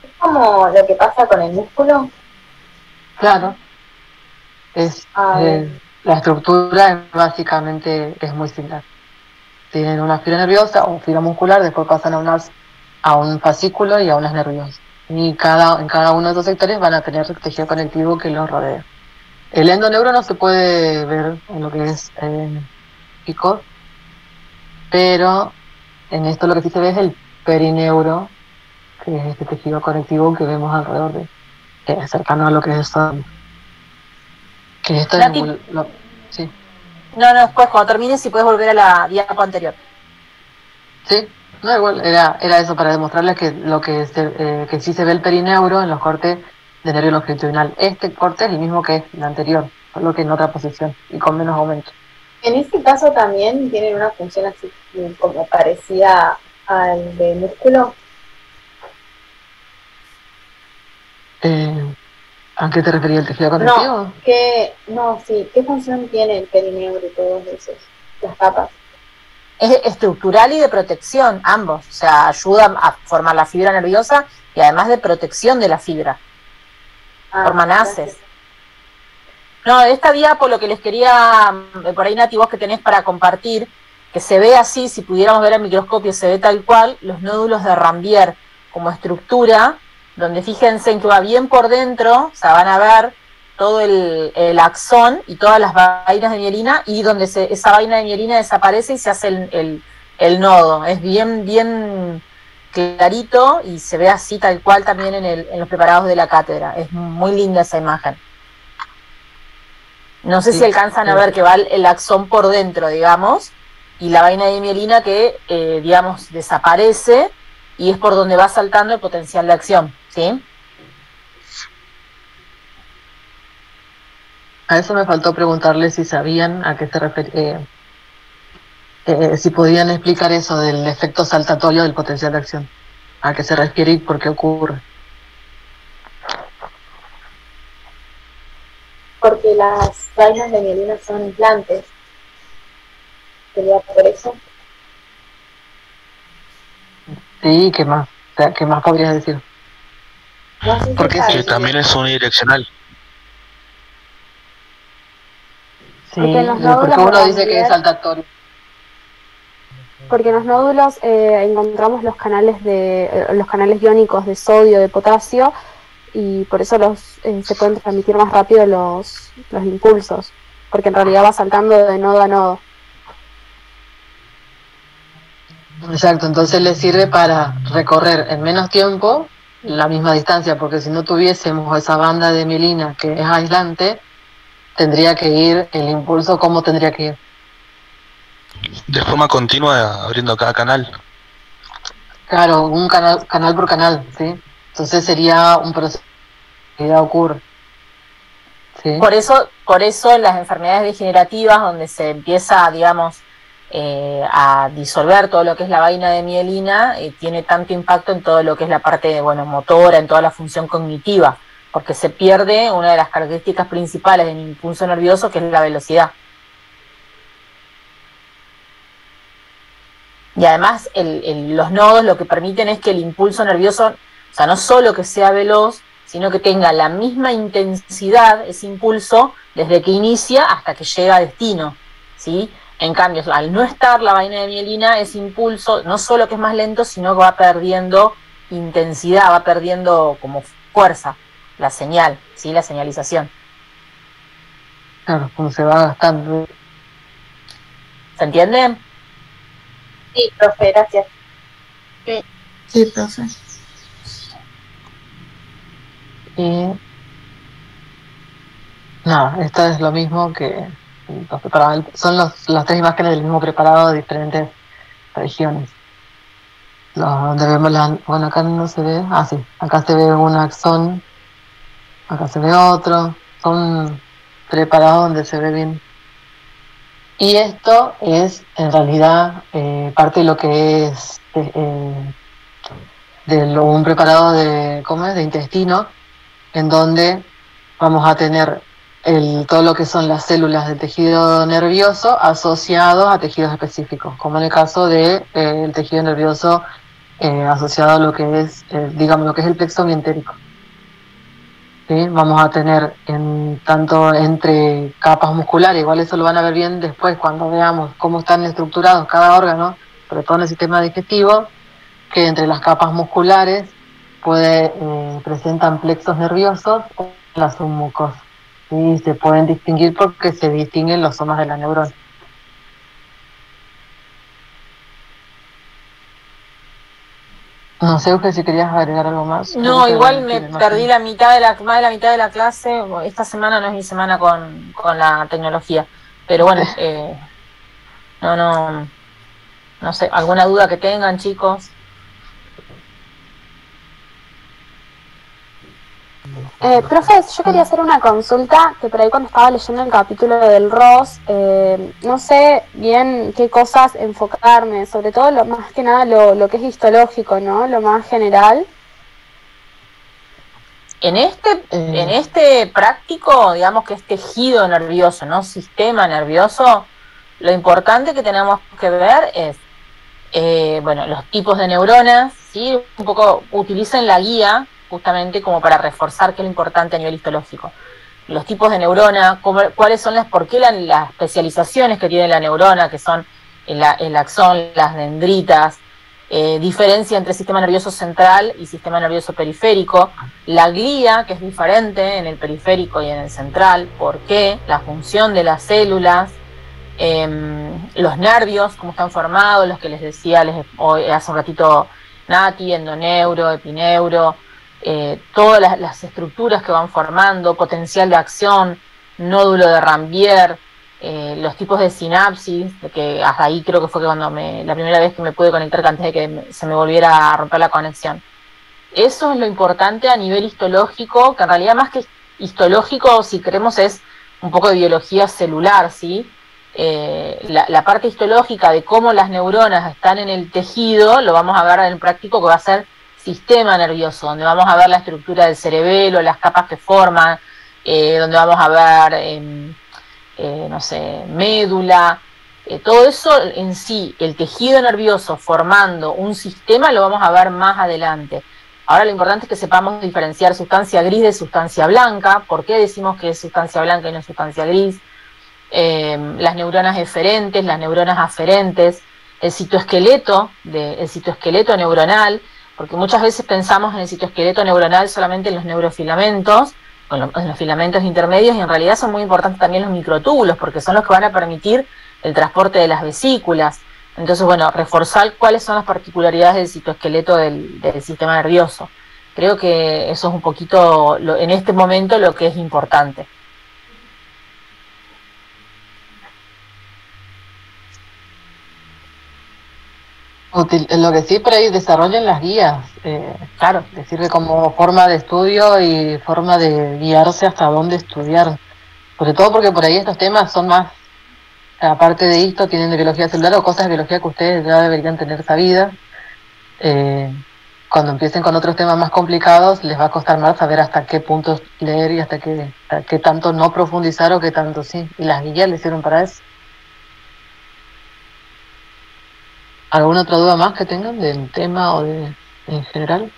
¿Es como lo que pasa con el músculo? Claro. La estructura básicamente es muy similar. Tienen una fibra nerviosa o fibra muscular, después pasan a un fascículo y a unas nerviosas. Y en cada uno de esos sectores van a tener tejido conectivo que los rodea. El endoneuro no se puede ver en lo que es pico, pero en esto lo que sí se ve es el perineuro, que es este tejido conectivo que vemos alrededor cercano a lo que es eso. Que esto es sí. No, después cuando termines si puedes volver a la diapo anterior. Sí, no, igual era eso para demostrarles que lo que sí se ve el perineuro en los cortes de nervio longitudinal. Este corte es el mismo que el anterior, solo que en otra posición y con menos aumento. En este caso también tienen una función así como parecida al de músculo. ¿A qué te refería el tejido conectivo? ¿Qué función tiene el perineuro y todos esos, las capas? Es estructural y de protección, ambos. O sea, ayuda a formar la fibra nerviosa y además de protección de la fibra. Forman haces. No, esta diapo lo que les quería, por ahí Nati, vos que tenés para compartir, que se ve así, si pudiéramos ver al microscopio, se ve tal cual, los nódulos de Rambier como estructura, donde fíjense en que va bien por dentro, o sea, van a ver todo el axón y todas las vainas de mielina, y donde esa vaina de mielina desaparece y se hace el nodo. Es bien clarito y se ve así tal cual también en los preparados de la cátedra. Es muy linda esa imagen. No sé si alcanzan a ver que va el axón por dentro, digamos, y la vaina de mielina que, digamos, desaparece, y es por donde va saltando el potencial de acción, ¿sí? A eso me faltó preguntarle si sabían a qué se si podían explicar eso del efecto saltatorio del potencial de acción, a qué se refiere y por qué ocurre. Porque las vainas de mielina son implantes. ¿Sería por eso? Sí, ¿qué más? O sea, ¿qué más podrías decir? No sé si Porque sabes. Que también es unidireccional. Sí, Porque en los porque nódulos uno de dice que es Ranvier- saltatorio. Porque en los nódulos encontramos los canales iónicos de sodio, de potasio, y por eso se pueden transmitir más rápido los impulsos, porque en realidad va saltando de nodo a nodo. Exacto, entonces le sirve para recorrer en menos tiempo la misma distancia, porque si no tuviésemos esa banda de mielina que es aislante, tendría que ir el impulso, ¿cómo tendría que ir? De forma continua, abriendo cada canal. Claro, un canal por canal, ¿sí? Entonces sería un proceso que ya ocurre. ¿Sí? Por eso las enfermedades degenerativas, donde se empieza, digamos, a disolver todo lo que es la vaina de mielina, tiene tanto impacto en todo lo que es la parte, motora, en toda la función cognitiva, porque se pierde una de las características principales del impulso nervioso, que es la velocidad. Y además los nodos lo que permiten es que el impulso nervioso, o sea, no solo que sea veloz, sino que tenga la misma intensidad, ese impulso, desde que inicia hasta que llega a destino, ¿sí? En cambio, al no estar la vaina de mielina, ese impulso no solo que es más lento, sino que va perdiendo intensidad, va perdiendo como fuerza la señal, ¿sí? La señalización. Claro, como se va gastando. ¿Se entiende? Sí, profe, gracias. Sí, profe. Y nada, esto es lo mismo que los preparados. Son las tres imágenes del mismo preparado de diferentes regiones. Donde vemos bueno, acá no se ve, sí, acá se ve un axón, acá se ve otro, son preparados donde se ve bien. Y esto es en realidad parte de lo que es un preparado de intestino, en donde vamos a tener todo lo que son las células del tejido nervioso asociados a tejidos específicos, como en el caso del tejido nervioso asociado a lo que es, lo que es el plexo mientérico. ¿Sí? Vamos a tener tanto entre capas musculares, igual eso lo van a ver bien después cuando veamos cómo están estructurados cada órgano, sobre todo en el sistema digestivo, que entre las capas musculares presentan plexos nerviosos o las submucosas. Y se pueden distinguir porque se distinguen los somas de la neurona. No sé, Euge, si querías agregar algo más. No, igual me perdí más de la mitad de la clase. Esta semana no es mi semana con la tecnología. Pero bueno, no sé, ¿alguna duda que tengan, chicos? Profe, yo quería hacer una consulta, que por ahí cuando estaba leyendo el capítulo del ROS, no sé bien qué cosas enfocarme, sobre todo más que nada lo que es histológico, ¿no? Lo más general. En este práctico, digamos que es tejido nervioso, ¿no? Sistema nervioso, lo importante que tenemos que ver es, los tipos de neuronas, ¿sí? Un poco utilicen la guía justamente como para reforzar qué es lo importante a nivel histológico. Los tipos de neurona, cuáles son por qué las especializaciones que tiene la neurona, que son el axón, las dendritas, diferencia entre sistema nervioso central y sistema nervioso periférico, la glía, que es diferente en el periférico y en el central, por qué, la función de las células, los nervios, cómo están formados, los que les decía hace un ratito Nati, endoneuro, epineuro, todas las estructuras que van formando, potencial de acción, nódulo de Ranvier, los tipos de sinapsis, que hasta ahí creo que fue la primera vez que me pude conectar antes de que se me volviera a romper la conexión. Eso es lo importante a nivel histológico, que en realidad más que histológico, si queremos, es un poco de biología celular, ¿sí? la parte histológica de cómo las neuronas están en el tejido, lo vamos a ver en el práctico, que va a ser sistema nervioso, donde vamos a ver la estructura del cerebelo, las capas que forman, donde vamos a ver, no sé, médula, todo eso en sí, el tejido nervioso formando un sistema, lo vamos a ver más adelante. Ahora lo importante es que sepamos diferenciar sustancia gris de sustancia blanca. ¿Por qué decimos que es sustancia blanca y no sustancia gris? Las neuronas eferentes, las neuronas aferentes, el citoesqueleto neuronal, porque muchas veces pensamos en el citoesqueleto neuronal solamente en los neurofilamentos, en los filamentos intermedios, y en realidad son muy importantes también los microtúbulos, porque son los que van a permitir el transporte de las vesículas. Entonces, bueno, reforzar cuáles son las particularidades del citoesqueleto del sistema nervioso. Creo que eso es un poquito, en este momento, lo que es importante. Lo que sí, por ahí desarrollen las guías, claro, les sirve como forma de estudio y forma de guiarse hasta dónde estudiar, sobre todo porque por ahí estos temas son más, aparte de esto, tienen de biología celular o cosas de biología que ustedes ya deberían tener sabidas. Cuando empiecen con otros temas más complicados, les va a costar más saber hasta qué puntos leer y hasta qué tanto no profundizar o qué tanto sí, y las guías les sirven para eso. ¿Alguna otra duda más que tengan del tema o en general?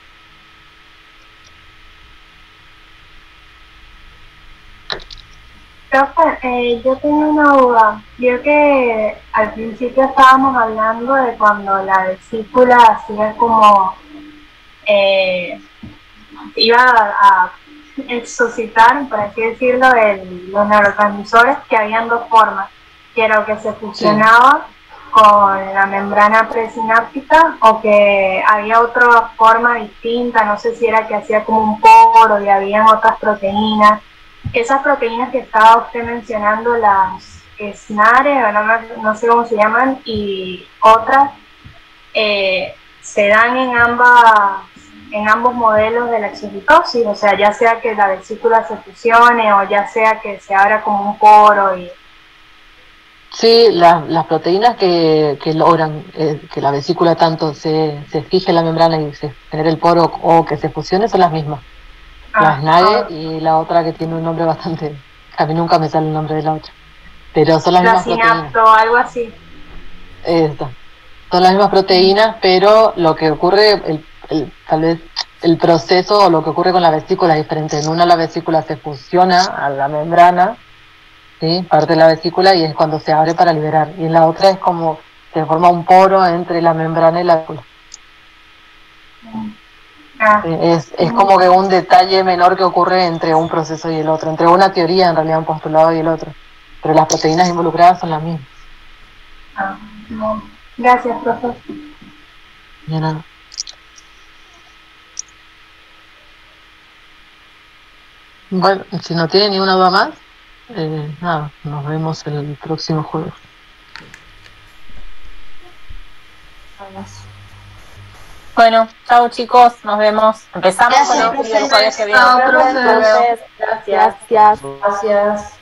Profe, yo tengo una duda. Yo que al principio estábamos hablando de cuando la vesícula hacía como iba a exocitar, por así decirlo, los neurotransmisores, que habían dos formas, que era que se fusionaba con la membrana presináptica o que había otra forma distinta, no sé si era que hacía como un poro y habían otras proteínas. Esas proteínas que estaba usted mencionando, las SNARE, o no sé cómo se llaman, y otras, se dan en ambos modelos de la exocitosis, o sea, ya sea que la vesícula se fusione o ya sea que se abra como un poro y... Sí, las proteínas que logran que la vesícula tanto se fije en la membrana y se genere el poro o que se fusione son las mismas. Las SNAGE y la otra que tiene un nombre bastante... A mí nunca me sale el nombre de la otra. Pero son las mismas proteínas. O algo así. Son las mismas proteínas, pero lo que ocurre, tal vez el proceso o lo que ocurre con la vesícula es diferente. En una la vesícula se fusiona a la membrana, ¿sí? Parte de la vesícula, y es cuando se abre para liberar. Y en la otra es como se forma un poro entre la membrana y la vesícula. Es como que un detalle menor que ocurre entre un proceso y el otro, entre una teoría, en realidad un postulado y el otro. Pero las proteínas involucradas son las mismas. Gracias, profesor. De nada. Bueno, si no tiene ninguna duda más, nada, nos vemos el próximo jueves. Bueno, chao chicos, nos vemos. Empezamos con el jueves que viene. Gracias. Gracias.